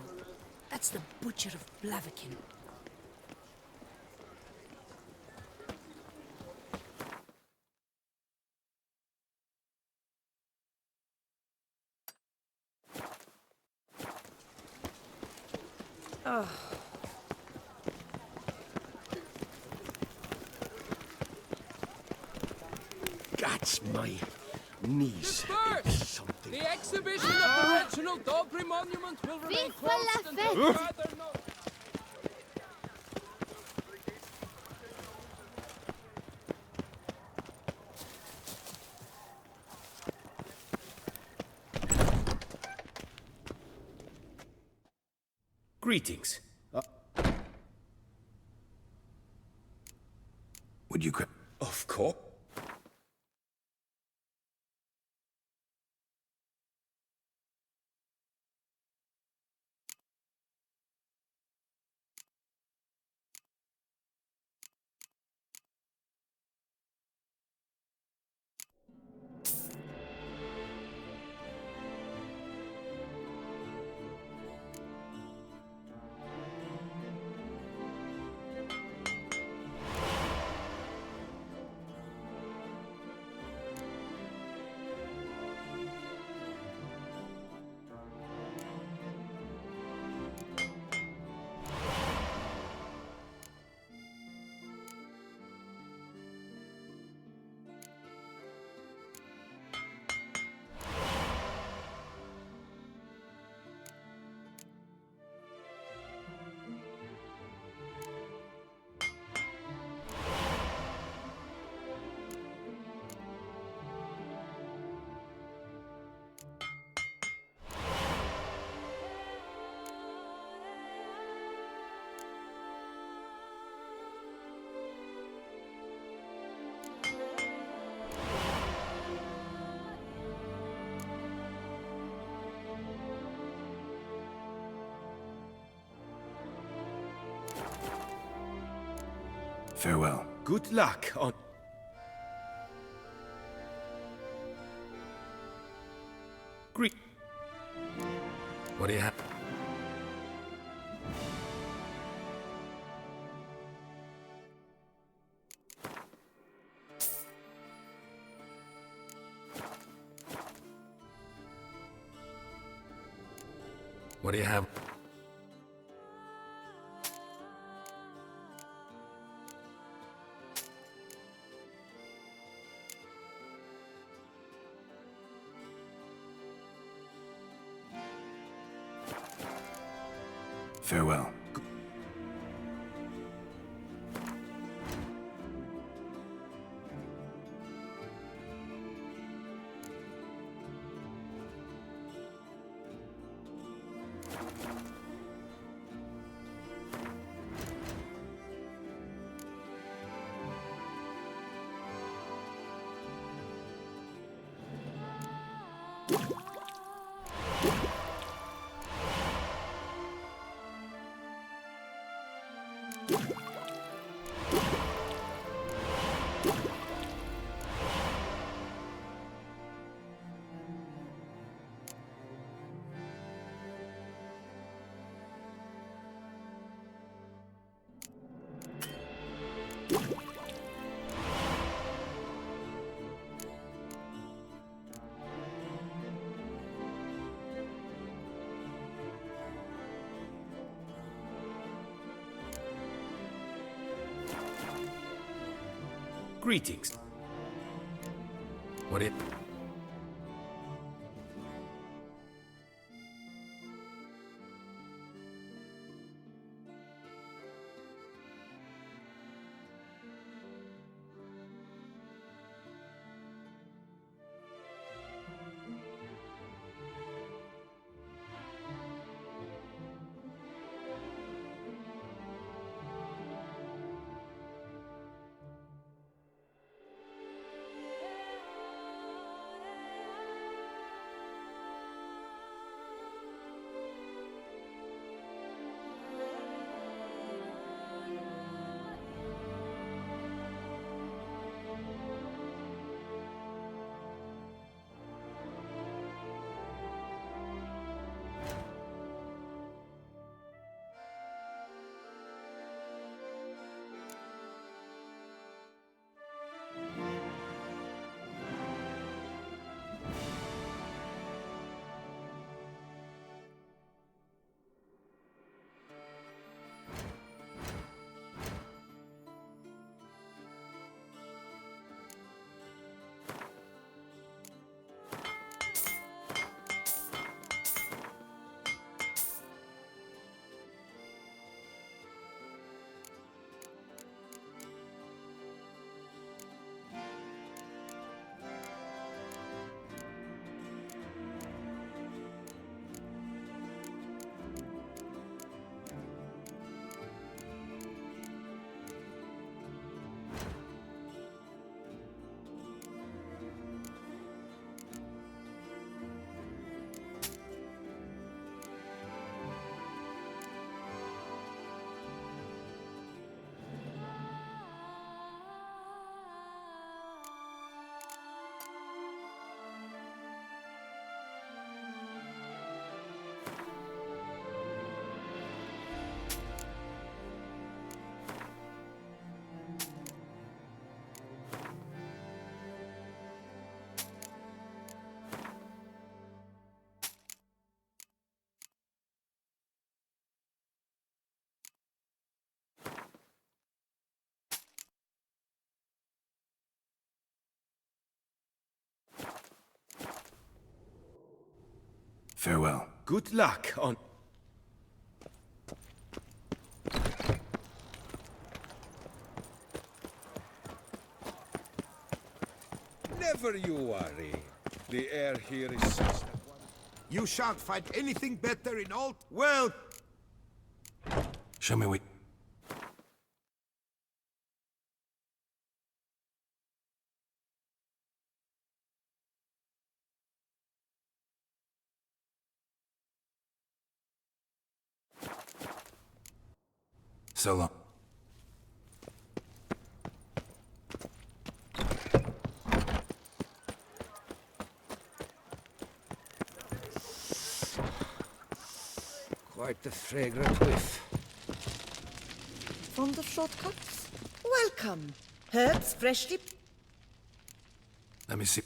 That's the Butcher of Blaviken. That's my niece. It's something. The exhibition of the original Dobry monument will remain Viva la closed until fête! further notice. Greetings. Would you Of course. Farewell. Good luck on. What do you have? What do you have? Farewell. Greetings. What it? Farewell. Good luck on... Never you worry. The air here is such that you shan't find anything better in all... Well... Show me what... So long. Quite the fragrant whiff. Fond of shortcuts? Welcome. Herbs freshly... Let me see.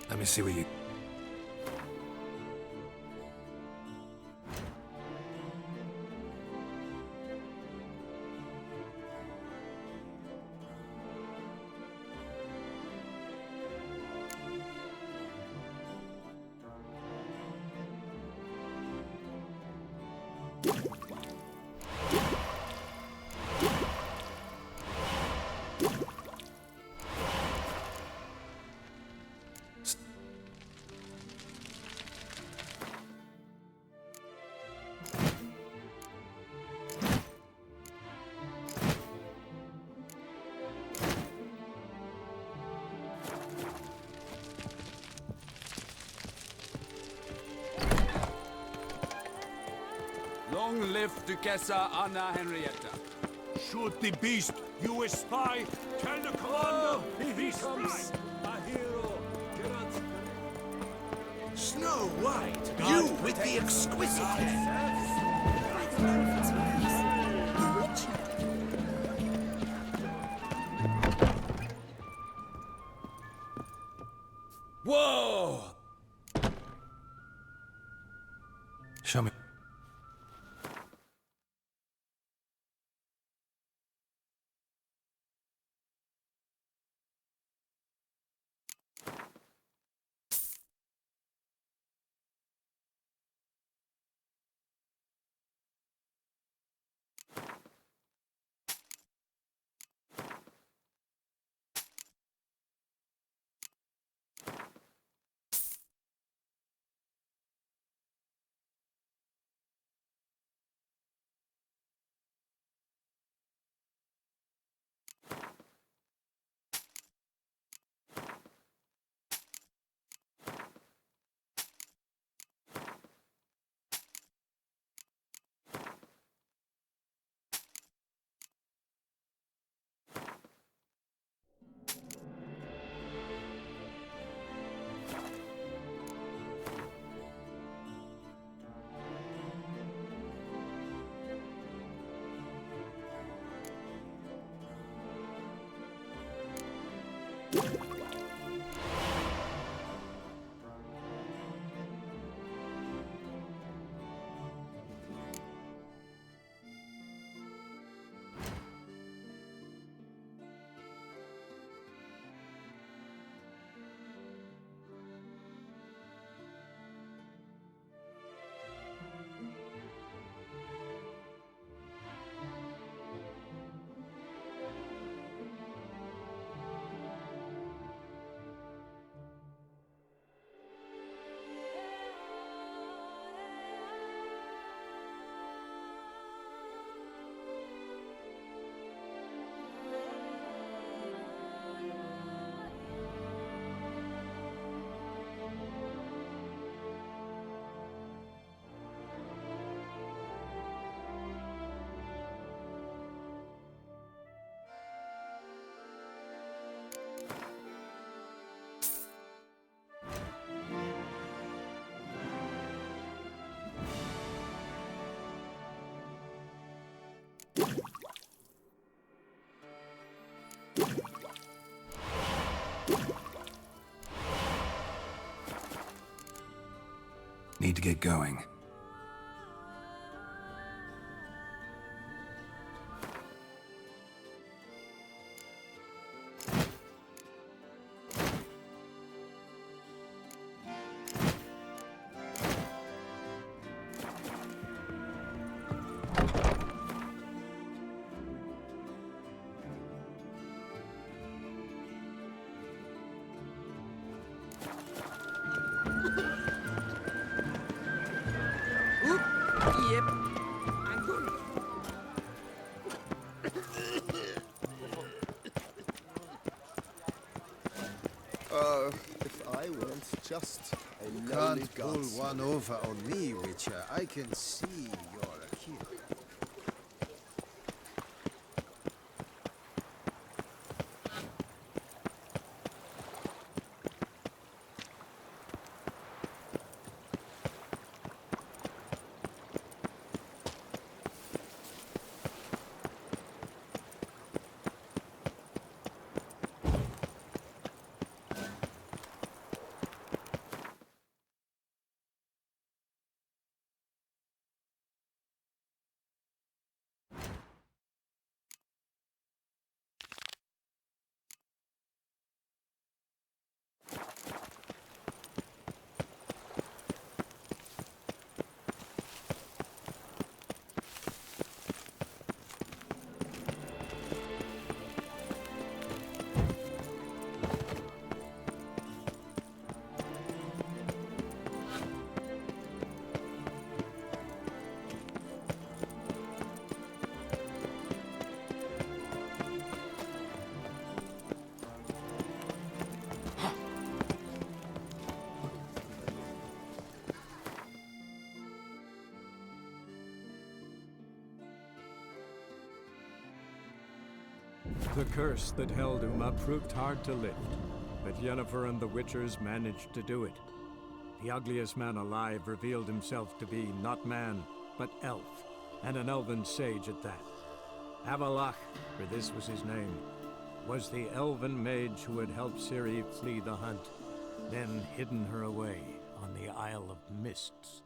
Let me see what you... cliff, Duchessa Anna Henrietta. Shoot the beast, you a spy! Tell the commander he comes! A hero! Snow White, you with the exquisite hair. Whoa! Show me. Need to get going. Yep. I'm good. If I weren't just a You lonely can't pull gods. one over on me, Witcher. I can see you're a kid. The curse that held Uma proved hard to lift, but Yennefer and the Witchers managed to do it. The ugliest man alive revealed himself to be not man, but elf, and an elven sage at that. Avalach, for this was his name, was the elven mage who had helped Ciri flee the hunt, then hidden her away on the Isle of Mists.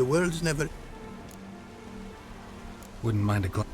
The world's never... Wouldn't mind a glass.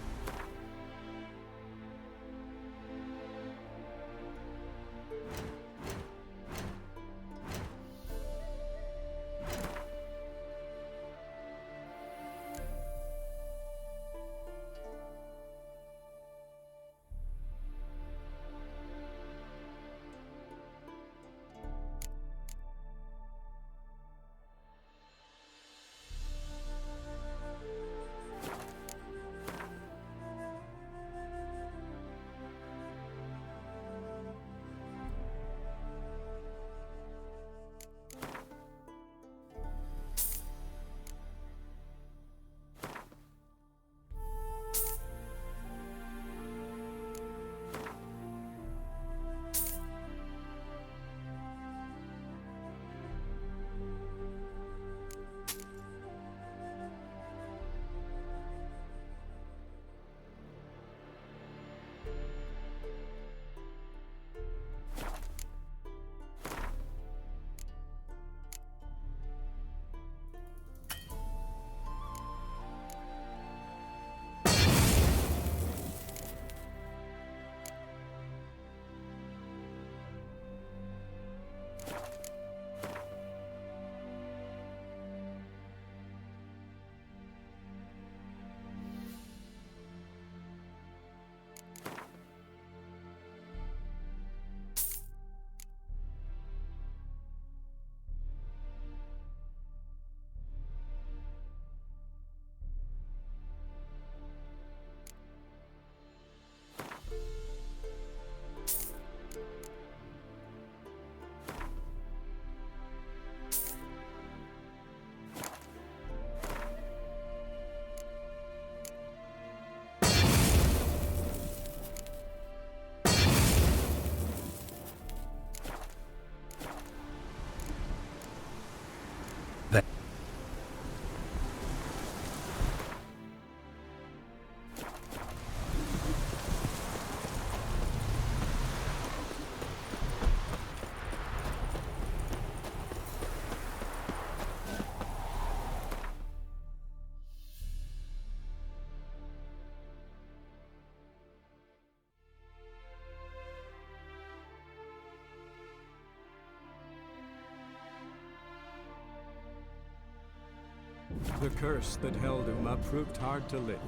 The curse that held him proved hard to lift,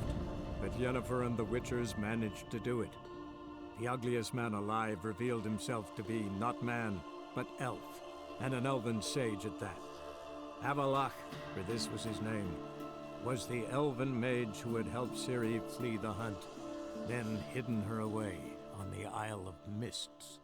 but Yennefer and the Witchers managed to do it. The ugliest man alive revealed himself to be not man, but elf, and an elven sage at that. Avalach, for this was his name, was the elven mage who had helped Ciri flee the hunt, then hidden her away on the Isle of Mists.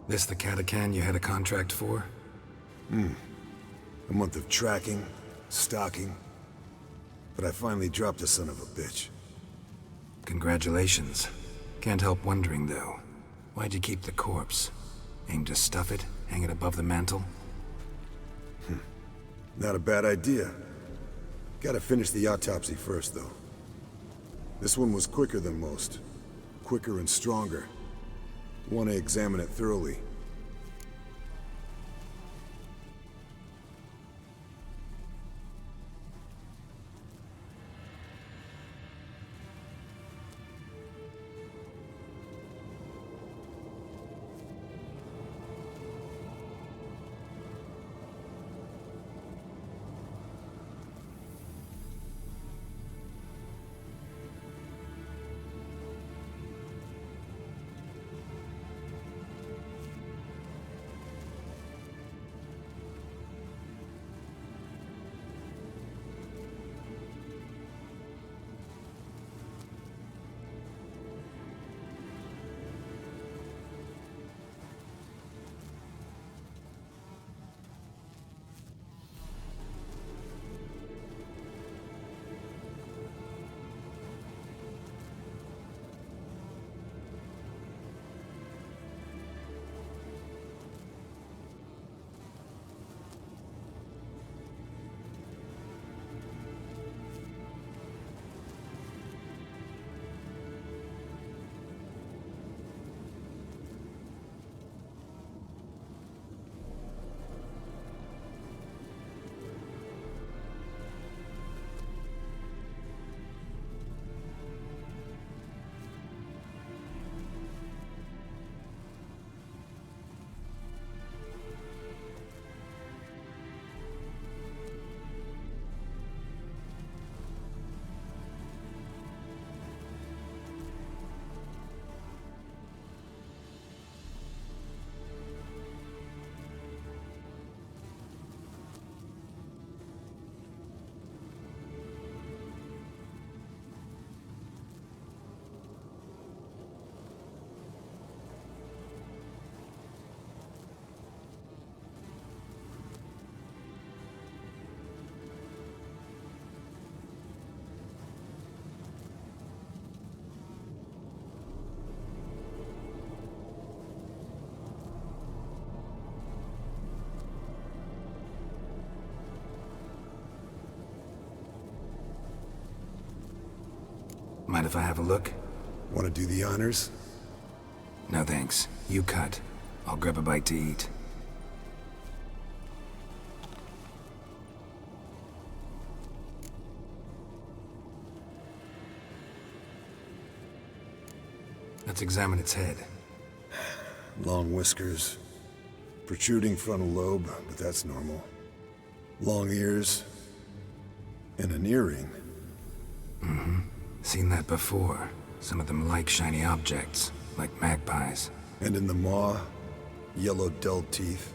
This the Catacan you had a contract for? A month of tracking, stalking. But I finally dropped the son of a bitch. Congratulations. Can't help wondering, though. Why'd you keep the corpse? Aim to stuff it? Hang it above the mantle? Not a bad idea. Gotta finish the autopsy first, though. This one was quicker than most. Quicker and stronger. Want to examine it thoroughly. Mind if I have a look? Want to do the honors? No thanks. You cut. I'll grab a bite to eat. Let's examine its head. Long whiskers. Protruding frontal lobe, but that's normal. Long ears. And an earring. Mm-hmm. Seen that before. Some of them like shiny objects, like magpies. And in the maw, yellow dull teeth.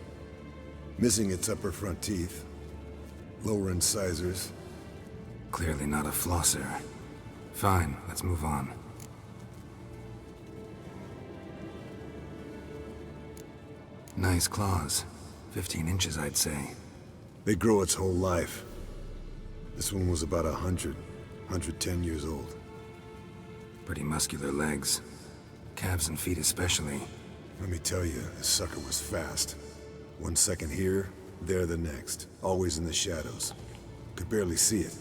Missing its upper front teeth. Lower incisors. Clearly not a flosser. Fine, let's move on. Nice claws. 15 inches, I'd say. They grow its whole life. This one was about 110 years old. Pretty muscular legs. Calves and feet especially. Let me tell you, this sucker was fast. 1 second here, there the next. Always in the shadows. Could barely see it.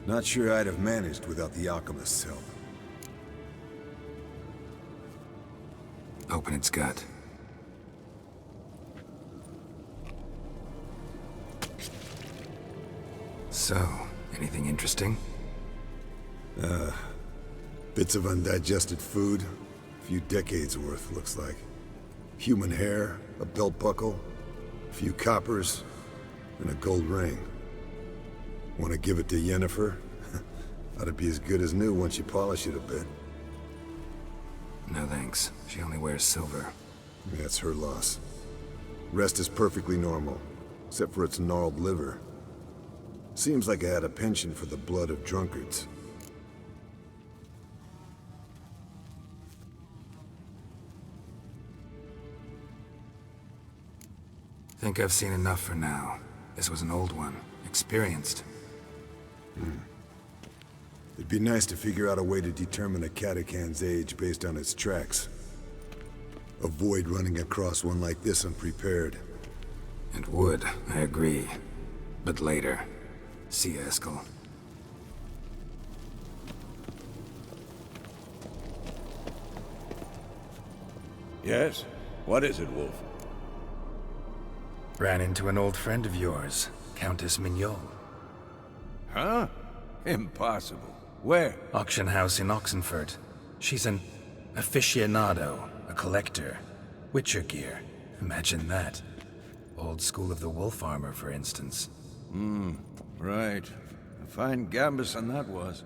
Not sure I'd have managed without the alchemist's help. Open its gut. So, anything interesting? Bits of undigested food. A few decades worth, looks like. Human hair, a belt buckle, a few coppers, and a gold ring. Want to give it to Yennefer? Ought to be as good as new once you polish it a bit. No thanks. She only wears silver. That's her loss. Rest is perfectly normal, except for its gnarled liver. Seems like I had a penchant for the blood of drunkards. Think I've seen enough for now. This was an old one. Experienced. It'd be nice to figure out a way to determine a catacan's age based on its tracks. Avoid running across one like this unprepared. It would, I agree. But later. See you, Eskel. Yes? What is it, Wolf? Ran into an old friend of yours, Countess Mignol. Huh? Impossible. Where? Auction house in Oxenfurt. She's an aficionado, a collector. Witcher gear. Imagine that. Old school of the wolf armor, for instance. Right. A fine gambeson that was.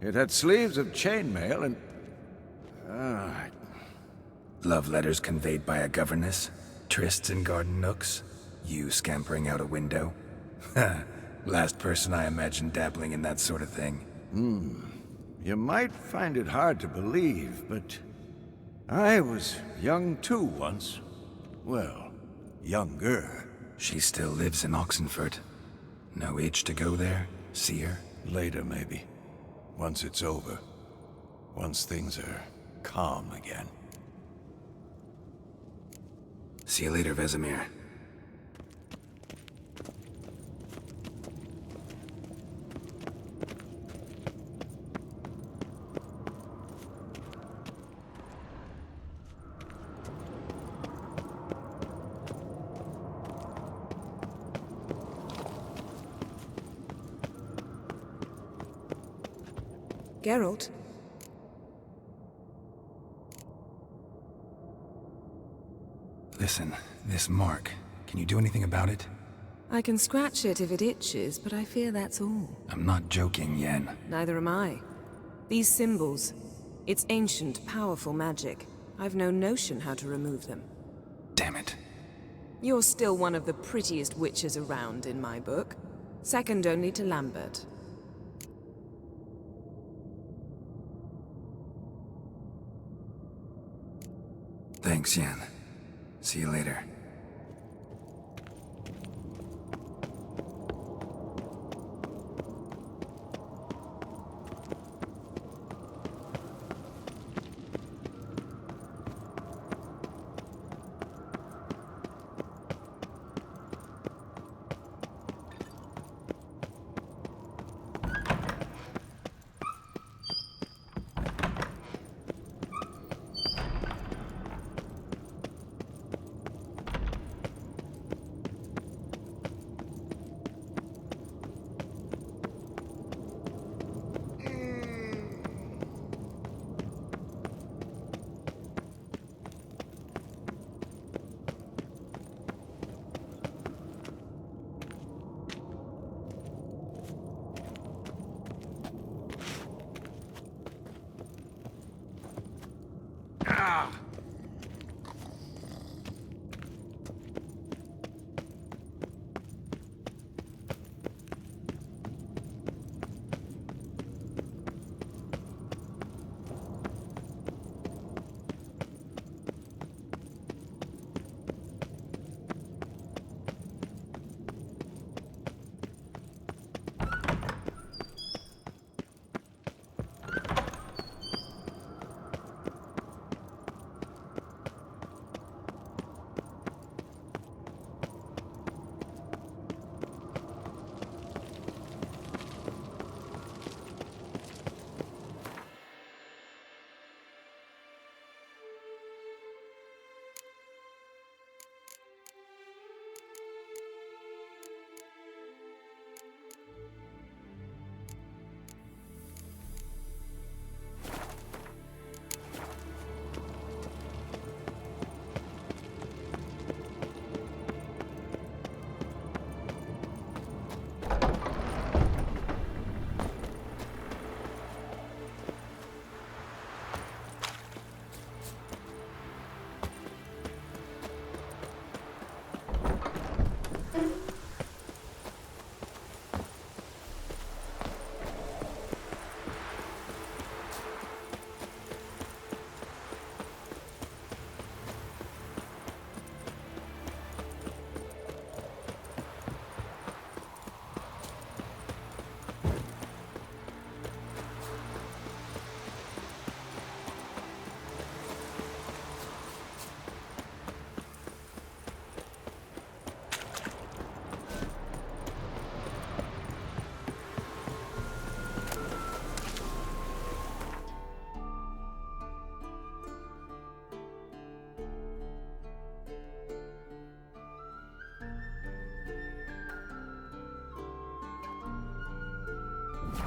It had sleeves of chainmail and... Love letters conveyed by a governess? Trysts in garden nooks? You scampering out a window? Last person I imagined dabbling in that sort of thing. You might find it hard to believe, but... I was young too once. Well, younger. She still lives in Oxenfurt. No age to go there? See her? Later, maybe. Once it's over. Once things are calm again. See you later, Vesemir. Geralt? Listen, this mark. Can you do anything about it? I can scratch it if it itches, but I fear that's all. I'm not joking, Yen. Neither am I. These symbols, it's ancient, powerful magic. I've no notion how to remove them. Damn it. You're still one of the prettiest witches around in my book. Second only to Lambert. Thanks, Yen. See you later.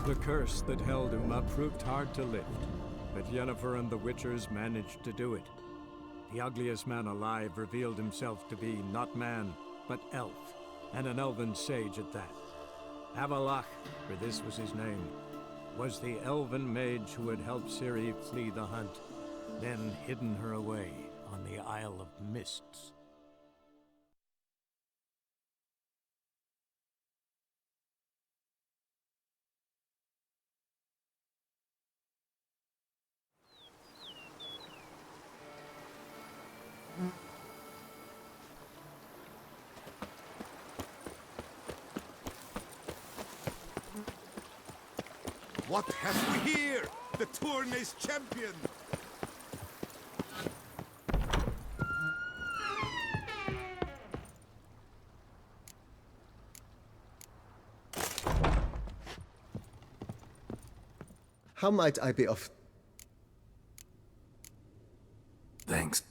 The curse that held Uma proved hard to lift, but Yennefer and the Witchers managed to do it. The ugliest man alive revealed himself to be not man, but elf, and an elven sage at that. Avalach, for this was his name, was the elven mage who had helped Ciri flee the hunt, then hidden her away on the Isle of Mists. What have we here? The Tourney's champion! How might I be of... Thanks.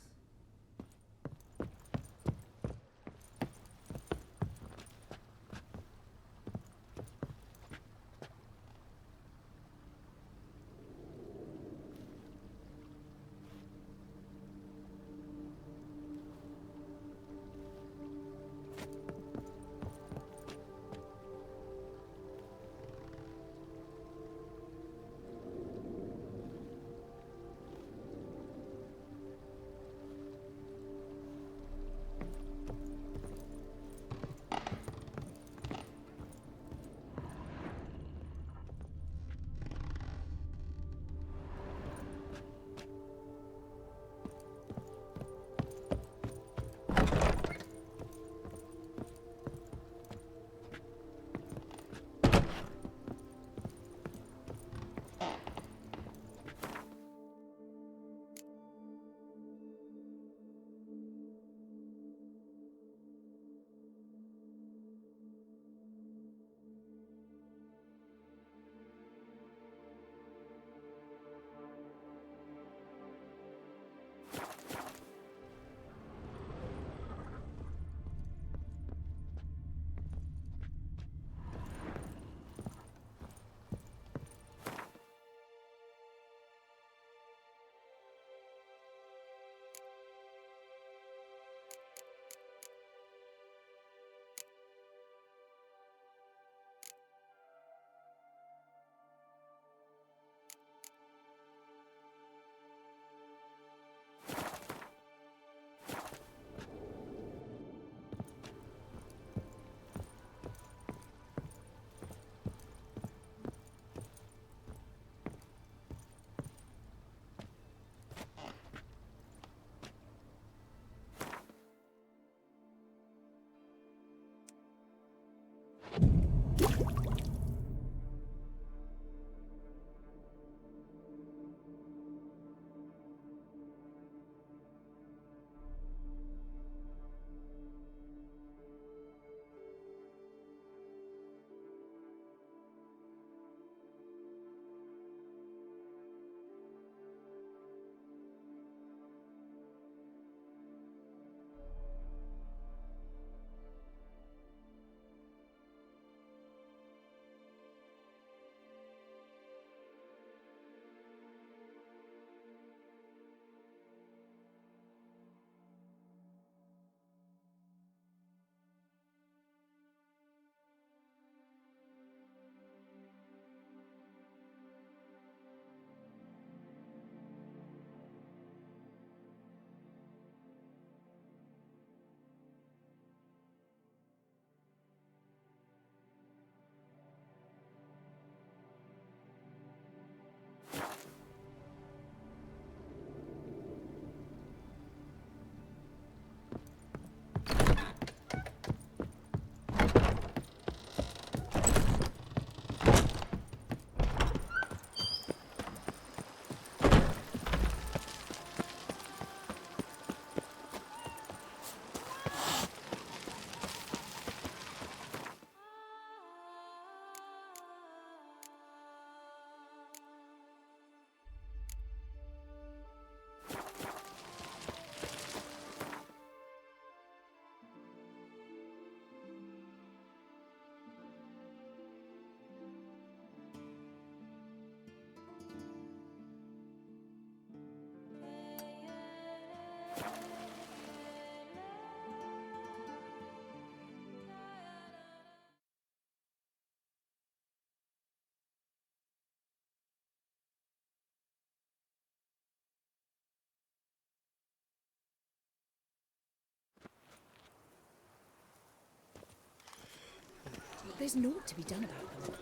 There's naught to be done about them.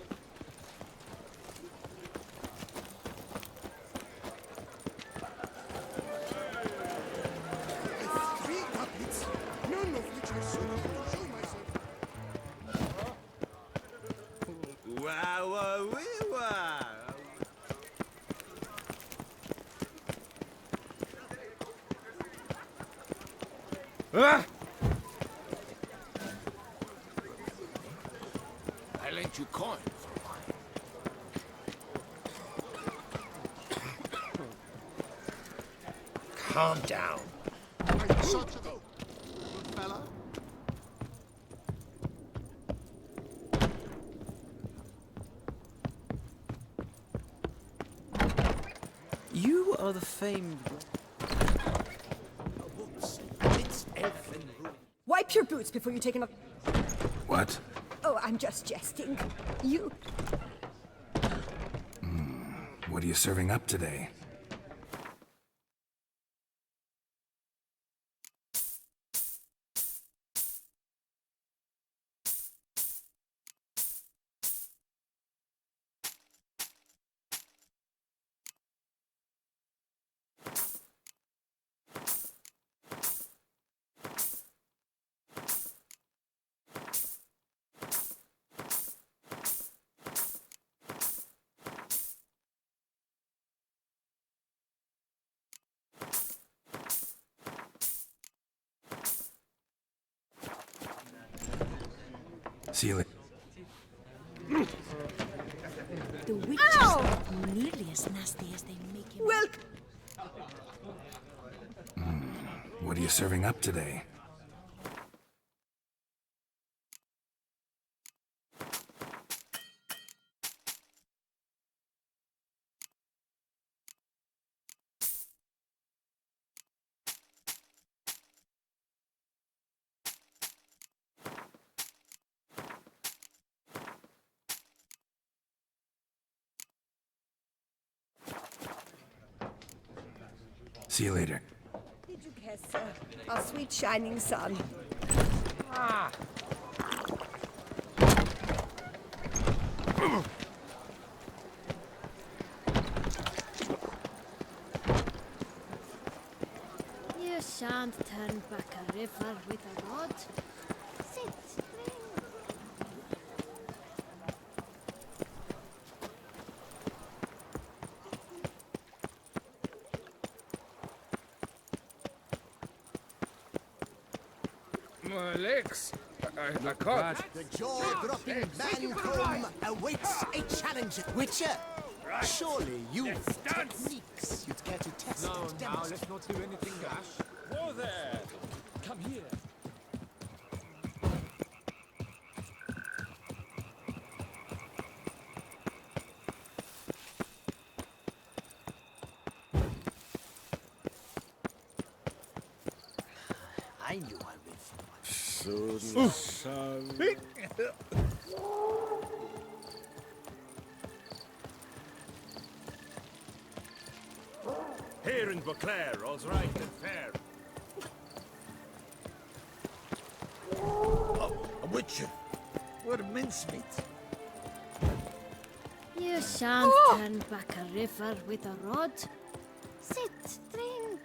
Three couplets, none of which are suitable to show myself. Wow, wow. Ah! I lent you coin for a while. Calm down. Such a good fella. You are the famed... Wipe your boots before you take another... What? Oh, I'm just jesting. You... What are you serving up today? See you later. The witches are not nearly as nasty as they make him. Well, What are you serving up today? See you later. did you guess, our sweet shining sun? Ah! You shan't turn back a river with a rod. Sit, drink. My legs. I can't. The jaw-dropping man awaits a challenge, Witcher. Surely you've techniques you'd care to test and Now, demonstrate. let's not do anything rash. Whoa there! Come here. I knew I would for Here in Beauclair, all's right and fair. Oh, a witcher. What a mincemeat. You shan't turn back a river with a rod. Sit, drink.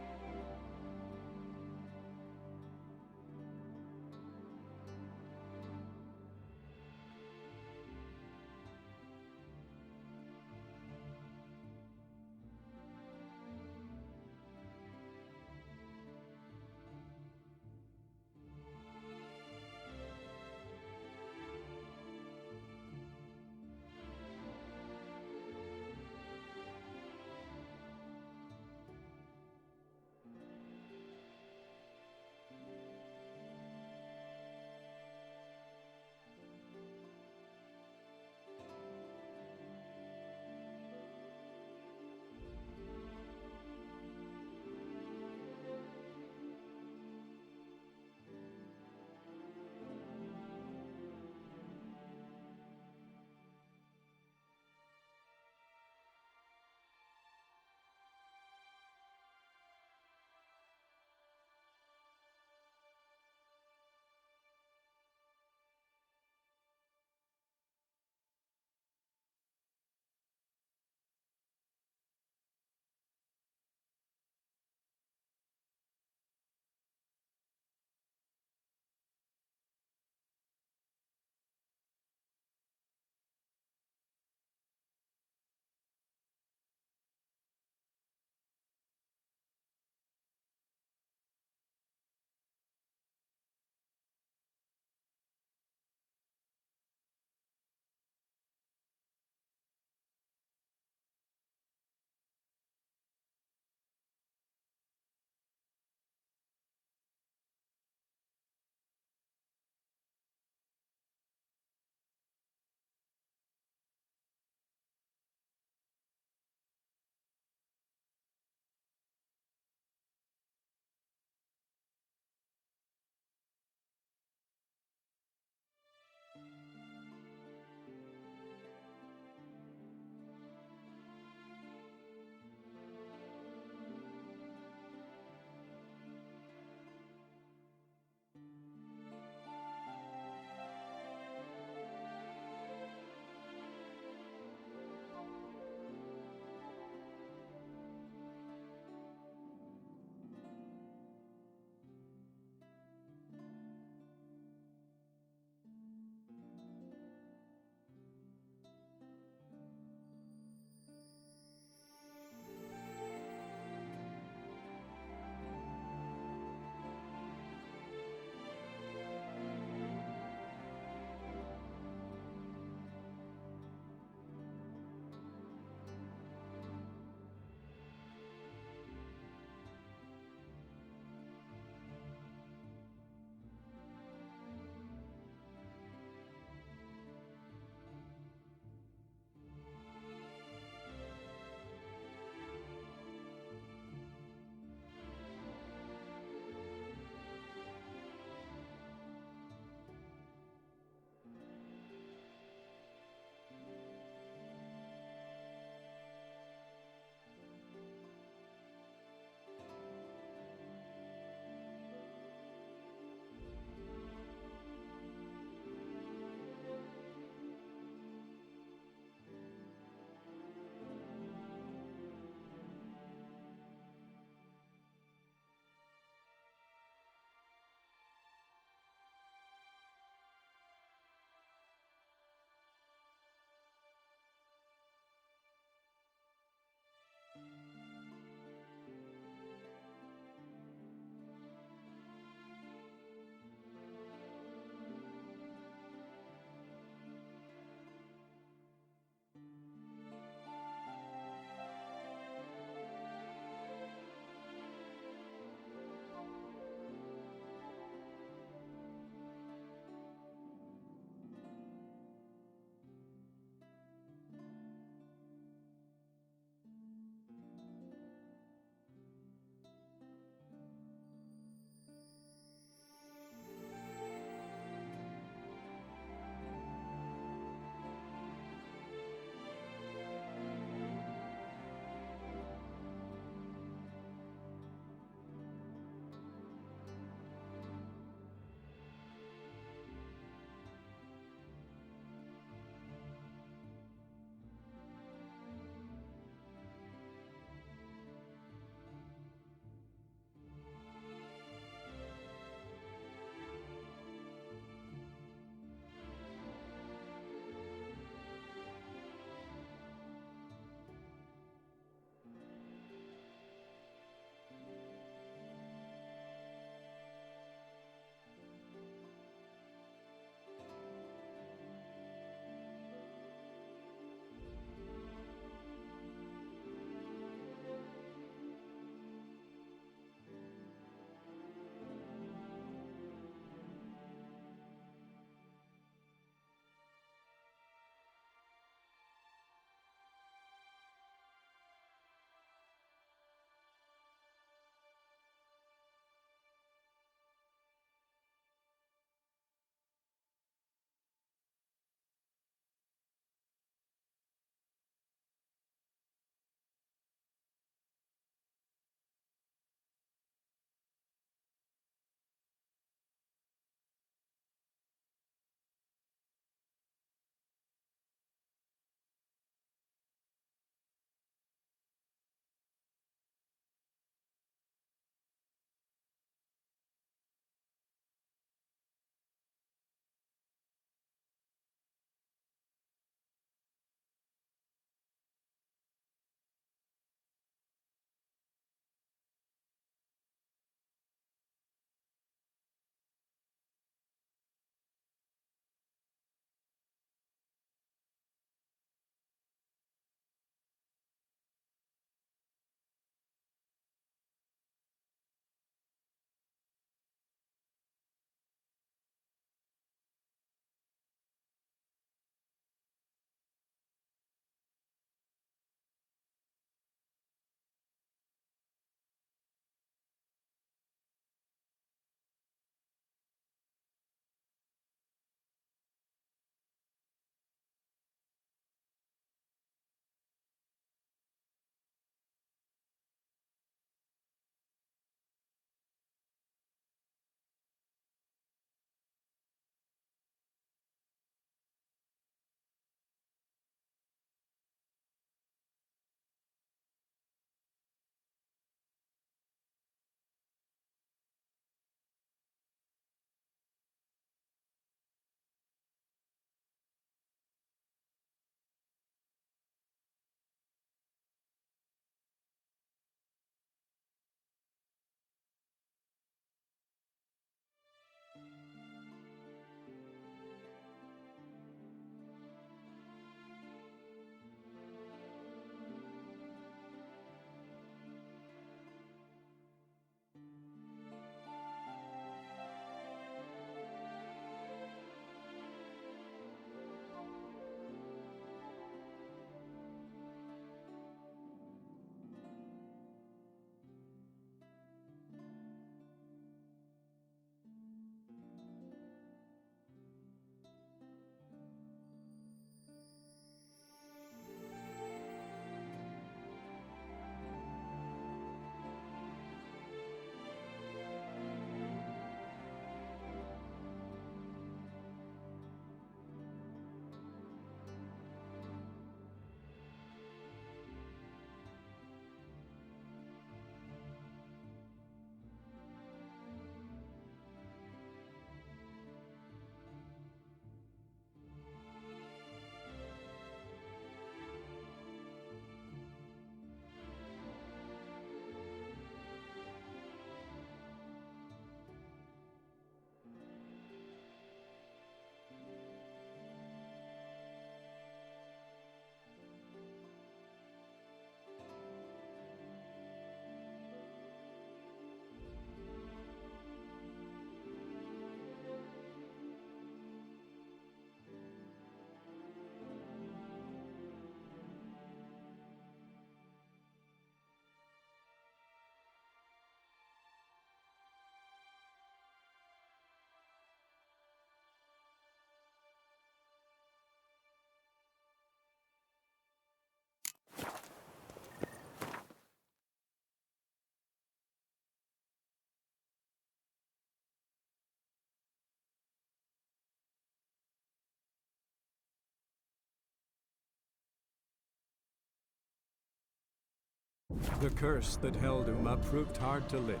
The curse that held Uma proved hard to lift,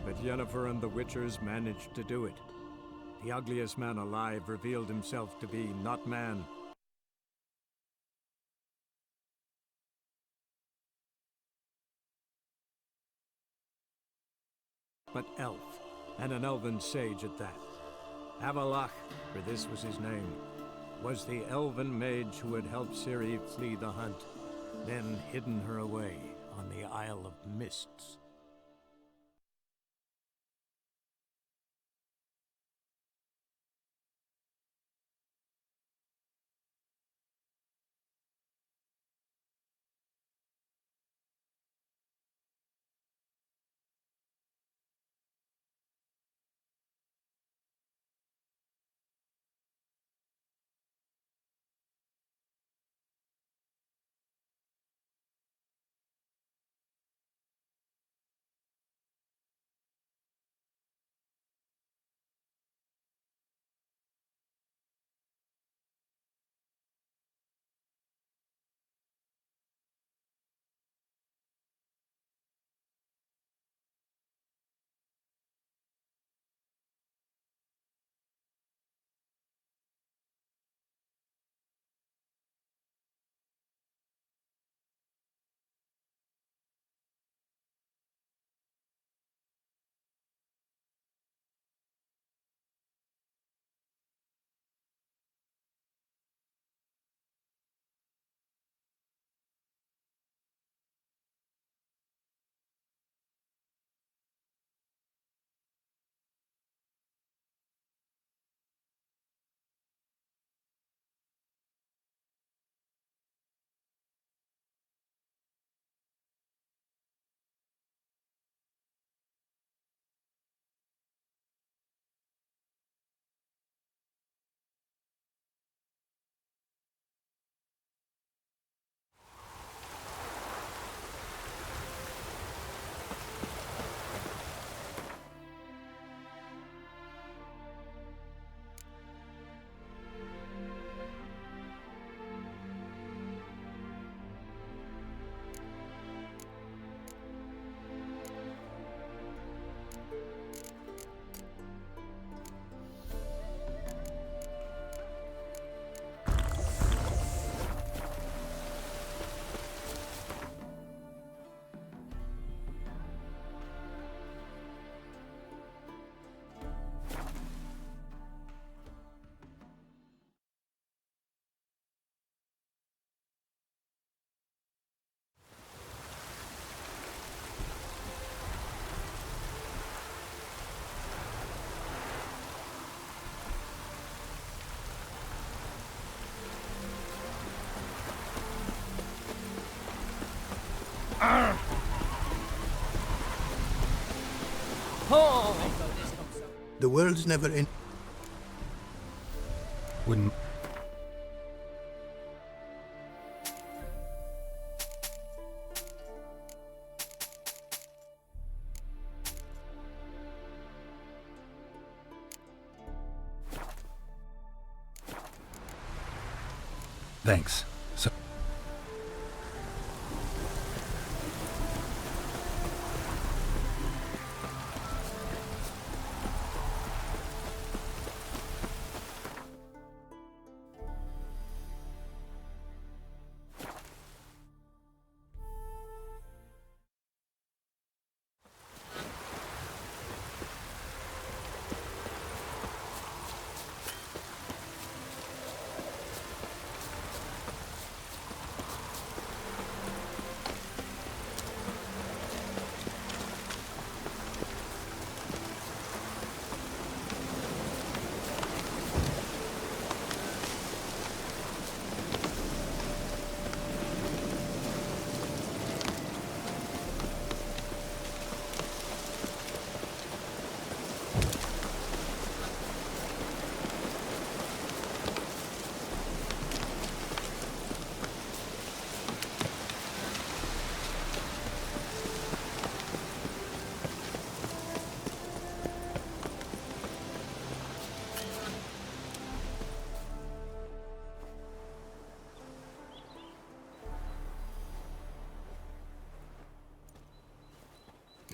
but Yennefer and the Witchers managed to do it. The ugliest man alive revealed himself to be not man, but elf, and an elven sage at that. Avalach, for this was his name, was the elven mage who had helped Ciri flee the hunt, then hidden her away on the Isle of Mists. The world's never in. Wouldn't... Thanks. So...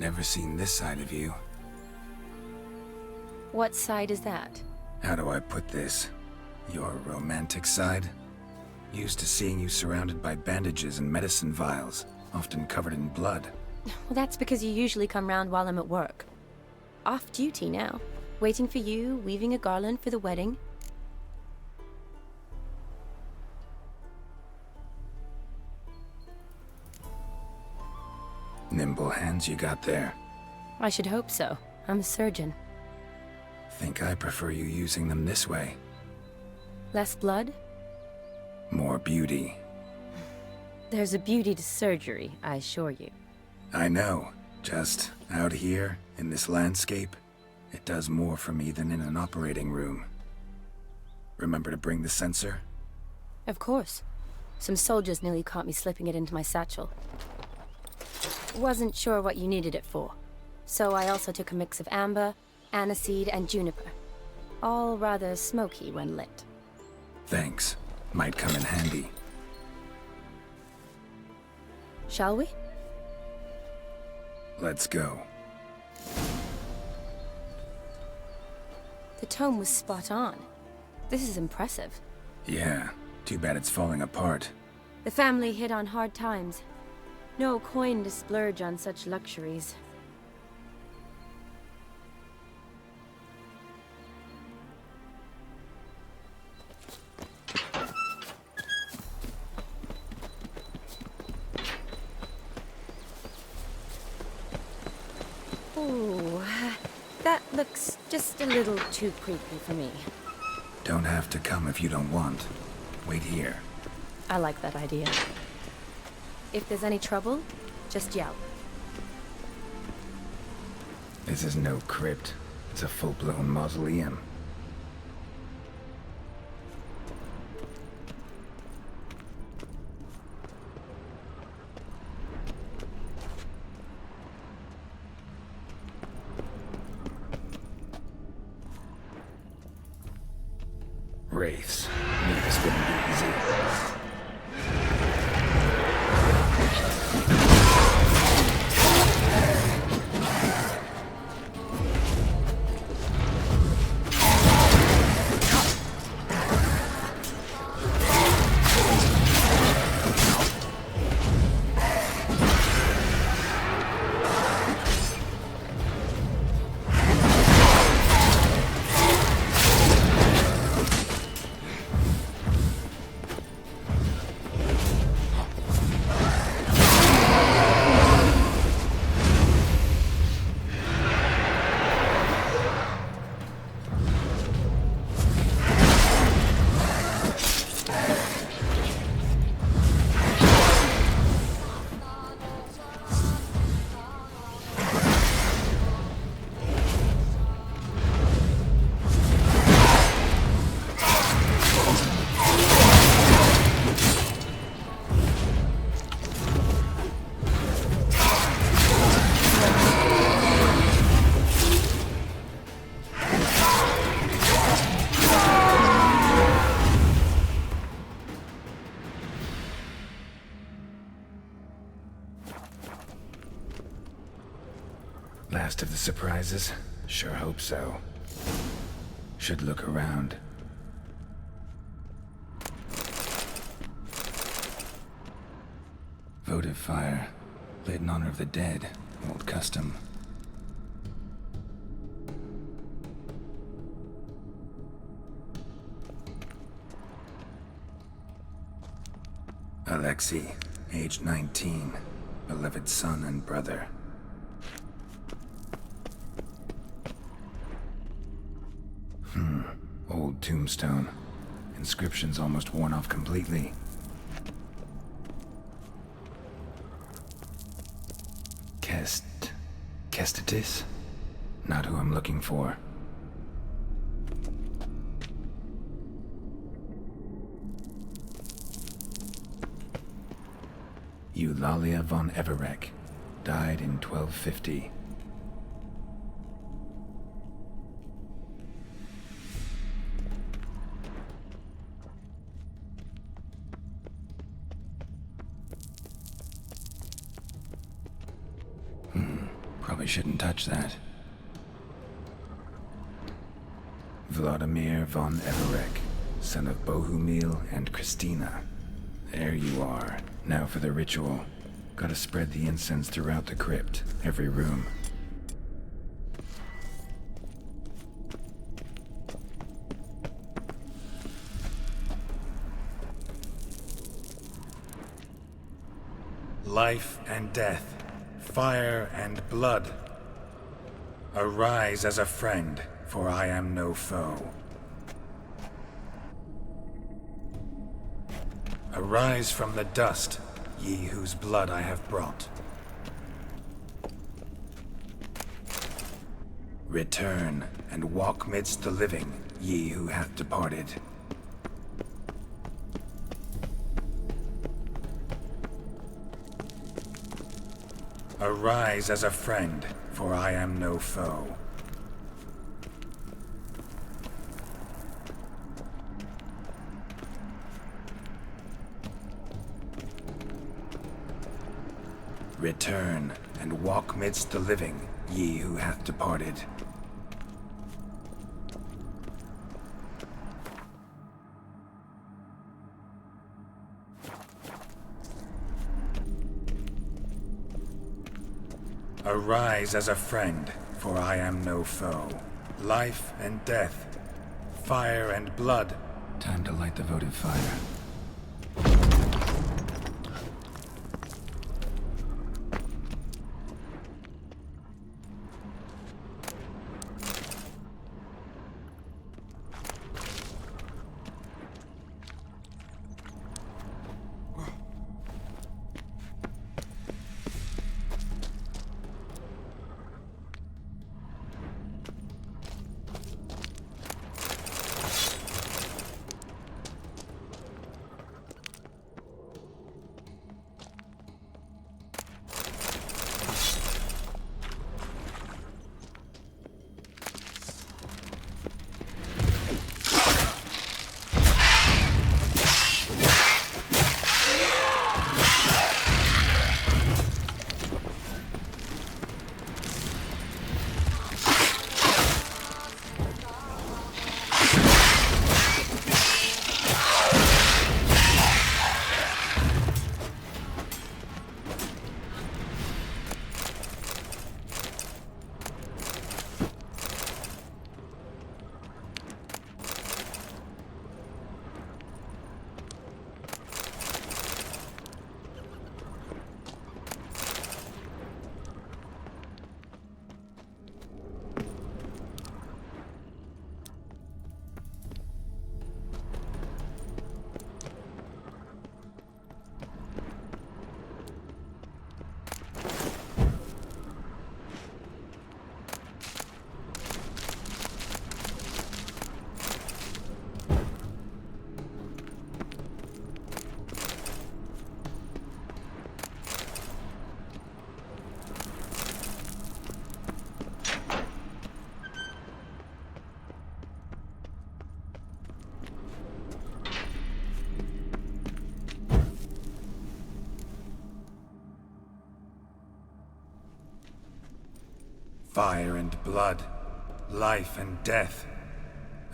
Never seen this side of you. What side is that? How do I put this? Your romantic side? Used to seeing you surrounded by bandages and medicine vials, often covered in blood. Well, that's because you usually come round while I'm at work. Off duty now. Waiting for you, weaving a garland for the wedding. Nimble hands you got there. I should hope so. I'm a surgeon. Think I prefer you using them this way. Less blood? More beauty. There's a beauty to surgery, I assure you. I know. Just out here, in this landscape, it does more for me than in an operating room. Remember to bring the sensor? Of course. Some soldiers nearly caught me slipping it into my satchel. Wasn't sure what you needed it for, so I also took a mix of amber, aniseed, and juniper. All rather smoky when lit. Thanks. Might come in handy. Shall we? Let's go. The tome was spot on. This is impressive. Yeah, too bad it's falling apart. The family hit on hard times. No coin to splurge on such luxuries. Ooh, that looks just a little too creepy for me. Don't have to come if you don't want. Wait here. I like that idea. If there's any trouble, just yell. This is no crypt. It's a full-blown mausoleum. Wraiths. Knew this wouldn't be easy. Last of the surprises? Sure hope so. Should look around. Votive fire. Lit in honor of the dead. Old custom. Alexei, age 19. Beloved son and brother. Old tombstone. Inscription's almost worn off completely. Kestitis? Not who I'm looking for. Eulalia von Everek. Died in 1250. shouldn't touch that. Vladimir von Everek, son of Bohumil and Christina. There you are. Now for the ritual. Gotta spread the incense throughout the crypt, every room. Life and death, fire and blood. Arise as a friend, for I am no foe. Arise from the dust, ye whose blood I have brought. Return and walk midst the living, ye who hath departed. Arise as a friend, for I am no foe. Return and walk midst the living, ye who hath departed. Arise as a friend, for I am no foe. Life and death, fire and blood. Time to light the votive fire. Fire and blood, life and death.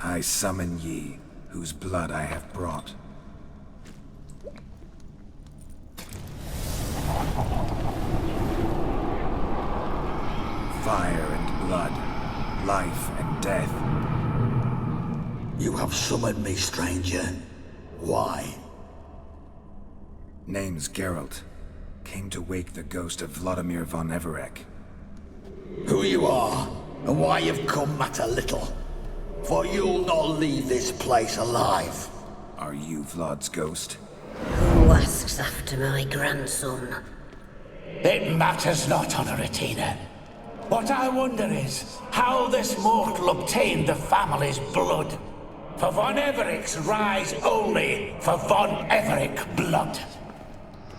I summon ye, whose blood I have brought. Fire and blood, life and death. You have summoned me, stranger. Why? Name's Geralt. Came to wake the ghost of Vladimir von Everek. Who you are, and why you've come matter little. For you'll not leave this place alive. Are you Vlad's ghost? Who asks after my grandson? It matters not, Honoratina. What I wonder is how this mortal obtained the family's blood. For von Everek's rise only for von Everek blood.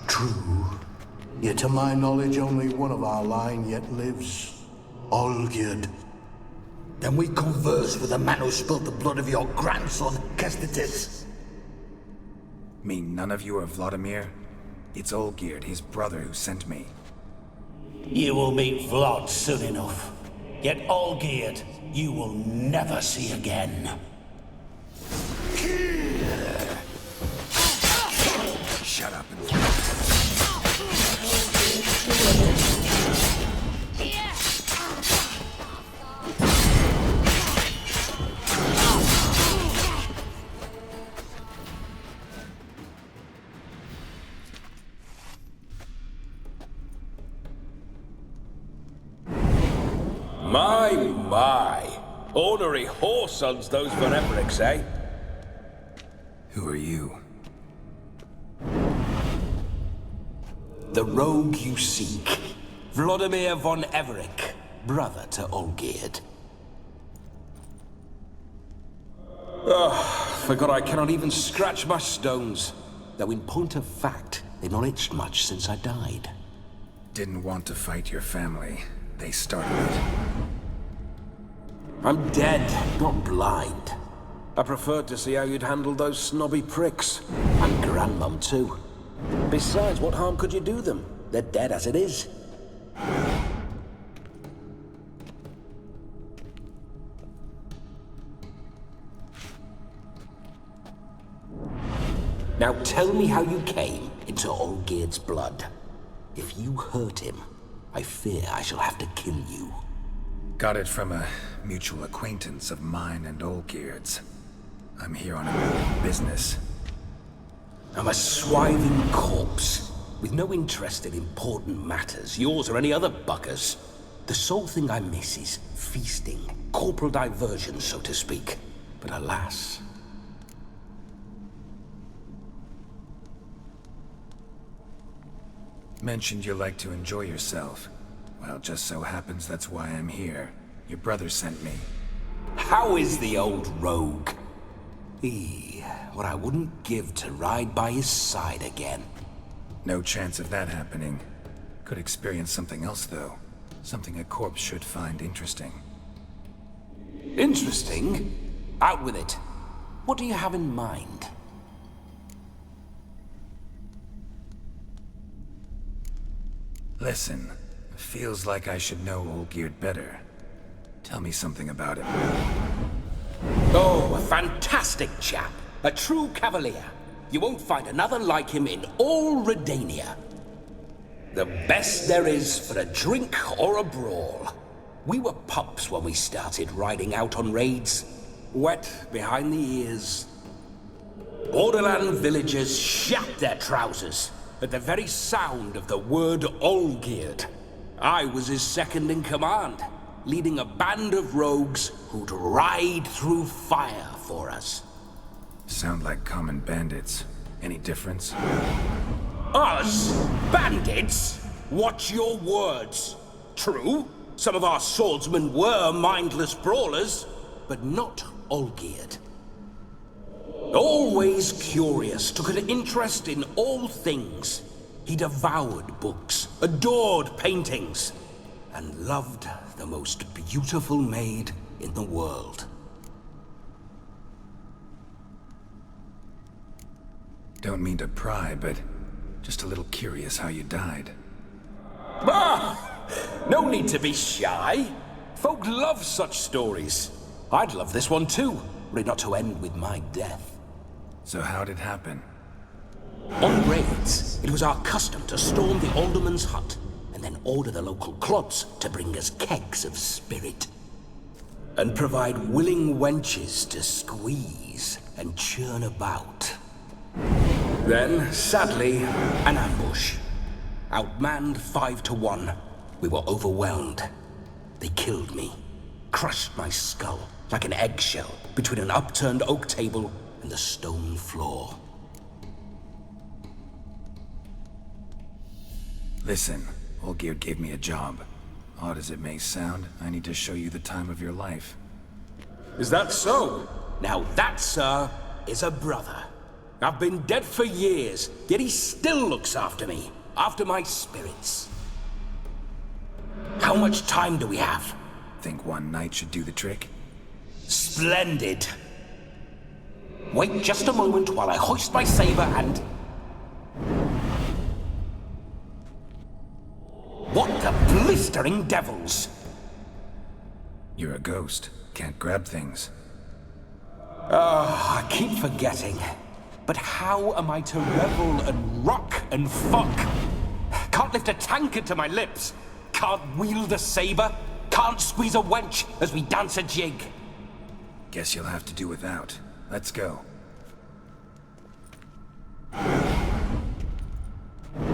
True. Yet to my knowledge, only one of our line yet lives. Olgierd. Then we converse with the man who spilled the blood of your grandson, Kestitis. Mean none of you are Vladimir? It's Olgierd, his brother, who sent me. You will meet Vlad soon enough. Yet Olgierd, you will never see again. Shut up and... My. Ornery whoresons those von Evericks, eh? Who are you? The rogue you seek. Vladimir von Everik, brother to Olgierd. Forgot I cannot even scratch my stones. Though in point of fact, they've not itched much since I died. Didn't want to fight your family. They started it. I'm dead, not blind. I preferred to see how you'd handle those snobby pricks. And Grandmum, too. Besides, what harm could you do them? They're dead as it is. Now tell me how you came into Olgierd's blood. If you hurt him, I fear I shall have to kill you. Got it from a mutual acquaintance of mine and Olgierd's. I'm here on a business. I'm a swiving corpse, with no interest in important matters, yours or any other buggers. The sole thing I miss is feasting, corporal diversion, so to speak. But alas... Mentioned you like to enjoy yourself. Well, just so happens that's why I'm here. Your brother sent me. How is the old rogue? What I wouldn't give to ride by his side again. No chance of that happening. Could experience something else, though. Something a corpse should find interesting. Interesting? Out with it. What do you have in mind? Listen, feels like I should know Olgierd better. Tell me something about him. Oh, a fantastic chap. A true cavalier. You won't find another like him in all Redania. The best there is for a drink or a brawl. We were pups when we started riding out on raids. Wet behind the ears. Borderland villagers shat their trousers at the very sound of the word Olgierd. I was his second in command, leading a band of rogues who'd ride through fire for us. Sound like common bandits. Any difference? Us? Bandits? Watch your words. True, some of our swordsmen were mindless brawlers, but not Olgierd. Always curious, took an interest in all things. He devoured books, adored paintings, and loved the most beautiful maid in the world. Don't mean to pry, but just a little curious how you died. No need to be shy. Folk love such stories. I'd love this one too, were it not to end with my death. So how'd it happen? On raids, it was our custom to storm the alderman's hut and then order the local clods to bring us kegs of spirit. And provide willing wenches to squeeze and churn about. Then, sadly, an ambush. Outmanned 5 to 1, we were overwhelmed. They killed me, crushed my skull like an eggshell between an upturned oak table and the stone floor. Listen, Olgierd gave me a job. Odd as it may sound, I need to show you the time of your life. Is that so? Now that, sir, is a brother. I've been dead for years, yet he still looks after me, after my spirits. How much time do we have? Think one night should do the trick? Splendid. Wait just a moment while I hoist my saber and... What the blistering devils. You're a ghost. Can't grab things. I keep forgetting. But how am I to revel and rock and fuck? Can't lift a tankard to my lips. Can't wield a saber. Can't squeeze a wench as we dance a jig. Guess you'll have to do without. Let's go. I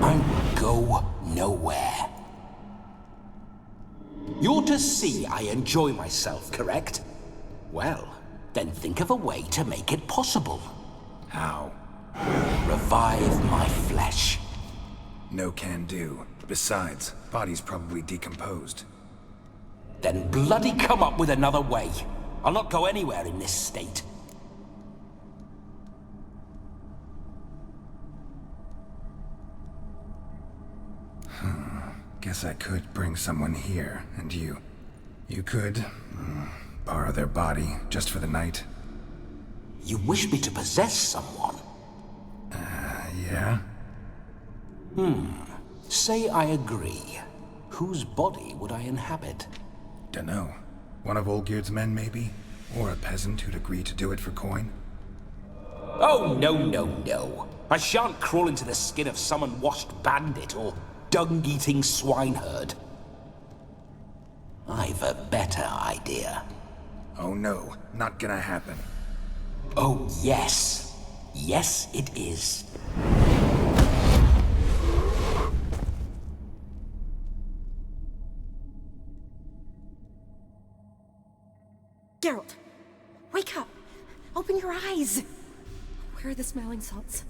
will go nowhere. You're to see I enjoy myself, correct? Well, then think of a way to make it possible. How? Revive my flesh. No can do. Besides, body's probably decomposed. Then bloody come up with another way. I'll not go anywhere in this state. Guess I could bring someone here, and you could borrow their body just for the night. You wish me to possess someone? Yeah? Say I agree. Whose body would I inhabit? Dunno. One of Olgierd's men, maybe? Or a peasant who'd agree to do it for coin? Oh, no, no, no. I shan't crawl into the skin of some unwashed bandit or dung-eating swineherd. I've a better idea. Oh no, not gonna happen. Oh, yes. Yes, it is. Geralt, wake up! Open your eyes! Where are the smelling salts?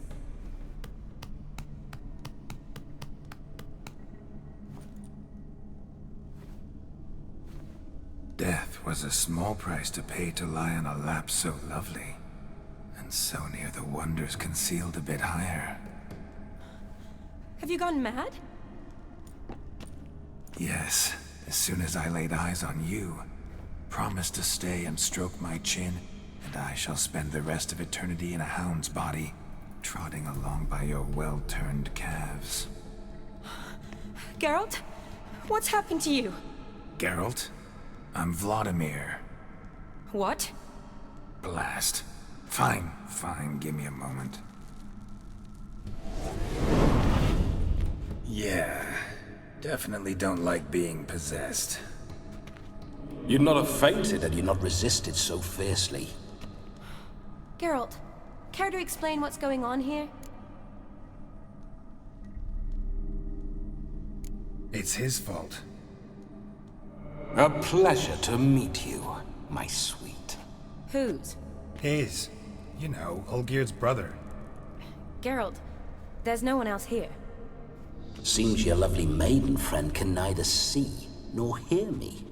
Death was a small price to pay to lie on a lap so lovely, and so near the wonders concealed a bit higher. Have you gone mad? Yes, as soon as I laid eyes on you, promised to stay and stroke my chin, and I shall spend the rest of eternity in a hound's body, trotting along by your well-turned calves. Geralt? What's happened to you? Geralt? I'm Vladimir. What? Blast. Fine, give me a moment. Yeah, definitely don't like being possessed. You'd not have fainted had you not resisted so fiercely. Geralt, care to explain what's going on here? It's his fault. A pleasure to meet you, my sweet. Whose? His. You know, Olgierd's brother. Geralt, there's no one else here. Seems your lovely maiden friend can neither see nor hear me.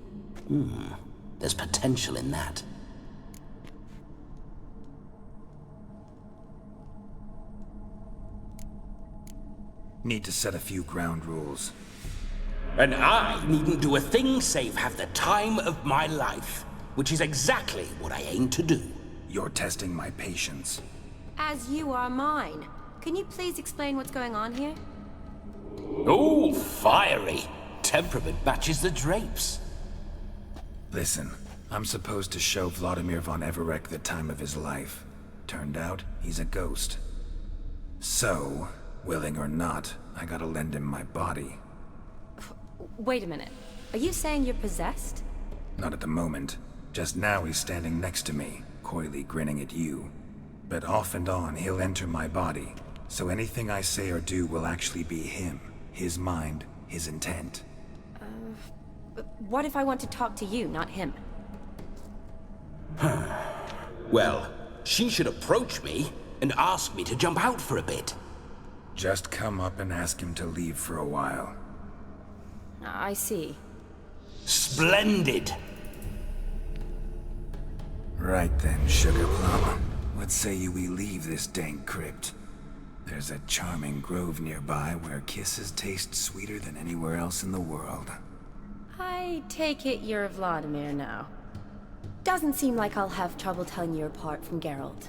There's potential in that. Need to set a few ground rules. And I needn't do a thing save have the time of my life, which is exactly what I aim to do. You're testing my patience. As you are mine. Can you please explain what's going on here? Oh, fiery. Temperament matches the drapes. Listen, I'm supposed to show Vladimir von Everec the time of his life. Turned out, he's a ghost. So, willing or not, I gotta lend him my body. Wait a minute. Are you saying you're possessed? Not at the moment. Just now he's standing next to me, coyly grinning at you. But off and on, he'll enter my body. So anything I say or do will actually be him. His mind, his intent. What if I want to talk to you, not him? Well, she should approach me and ask me to jump out for a bit. Just come up and ask him to leave for a while. I see. Splendid! Right then, Sugar Plum. What say you we leave this dank crypt? There's a charming grove nearby where kisses taste sweeter than anywhere else in the world. I take it you're Vladimir now. Doesn't seem like I'll have trouble telling you apart from Geralt.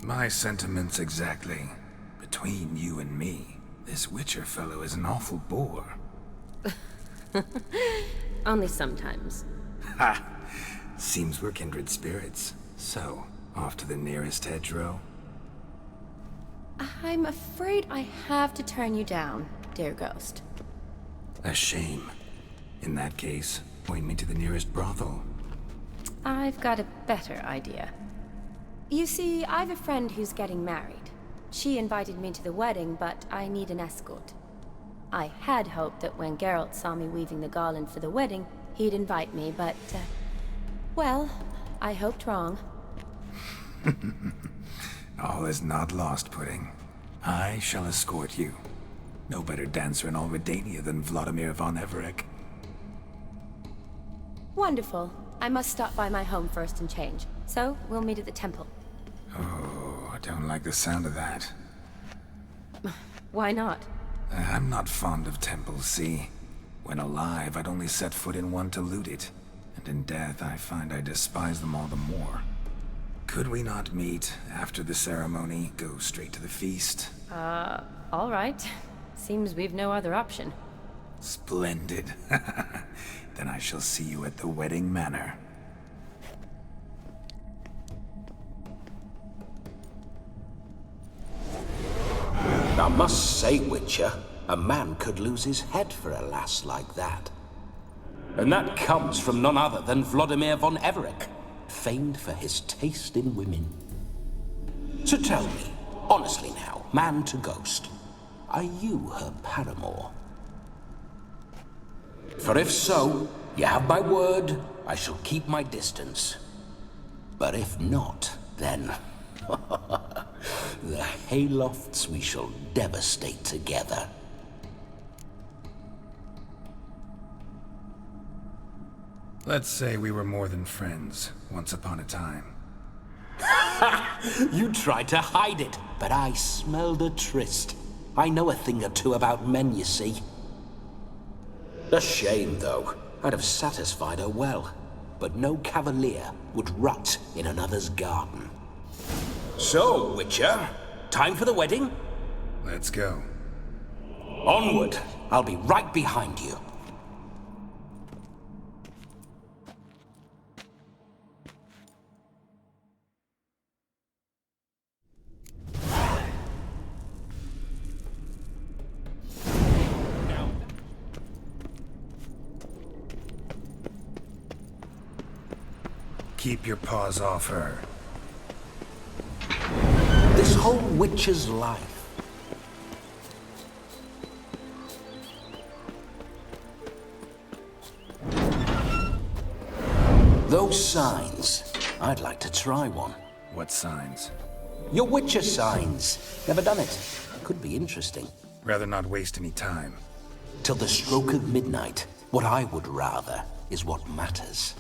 My sentiments exactly. Between you and me, This Witcher fellow is an awful bore. Only sometimes. Ha! Seems we're kindred spirits. So, off to the nearest hedgerow? I'm afraid I have to turn you down, dear ghost. A shame. In that case, point me to the nearest brothel. I've got a better idea. You see, I've a friend who's getting married. She invited me to the wedding, but I need an escort. I had hoped that when Geralt saw me weaving the garland for the wedding, he'd invite me, but, well, I hoped wrong. All is not lost, Pudding. I shall escort you. No better dancer in all Redania than Vladimir von Everec. Wonderful. I must stop by my home first and change, so we'll meet at the temple. Oh, I don't like the sound of that. Why not? I'm not fond of temples, see? When alive, I'd only set foot in one to loot it. And in death, I find I despise them all the more. Could we not meet after the ceremony, go straight to the feast? All right. Seems we've no other option. Splendid. Then I shall see you at the wedding manor. I must say, Witcher, a man could lose his head for a lass like that. And that comes from none other than Vladimir von Everec, famed for his taste in women. So tell me, honestly now, man to ghost, are you her paramour? For if so, you have my word, I shall keep my distance. But if not, then... the haylofts we shall devastate together. Let's say we were more than friends, once upon a time. You tried to hide it, but I smelled a tryst. I know a thing or two about men, you see. A shame, though. I'd have satisfied her well. But no cavalier would rot in another's garden. So, Witcher, time for the wedding? Let's go. Onward! I'll be right behind you. Keep your paws off her. This whole witch's life. Those signs. I'd like to try one. What signs? Your witcher signs. Never done it. Could be interesting. Rather not waste any time. Till the stroke of midnight. What I would rather is what matters.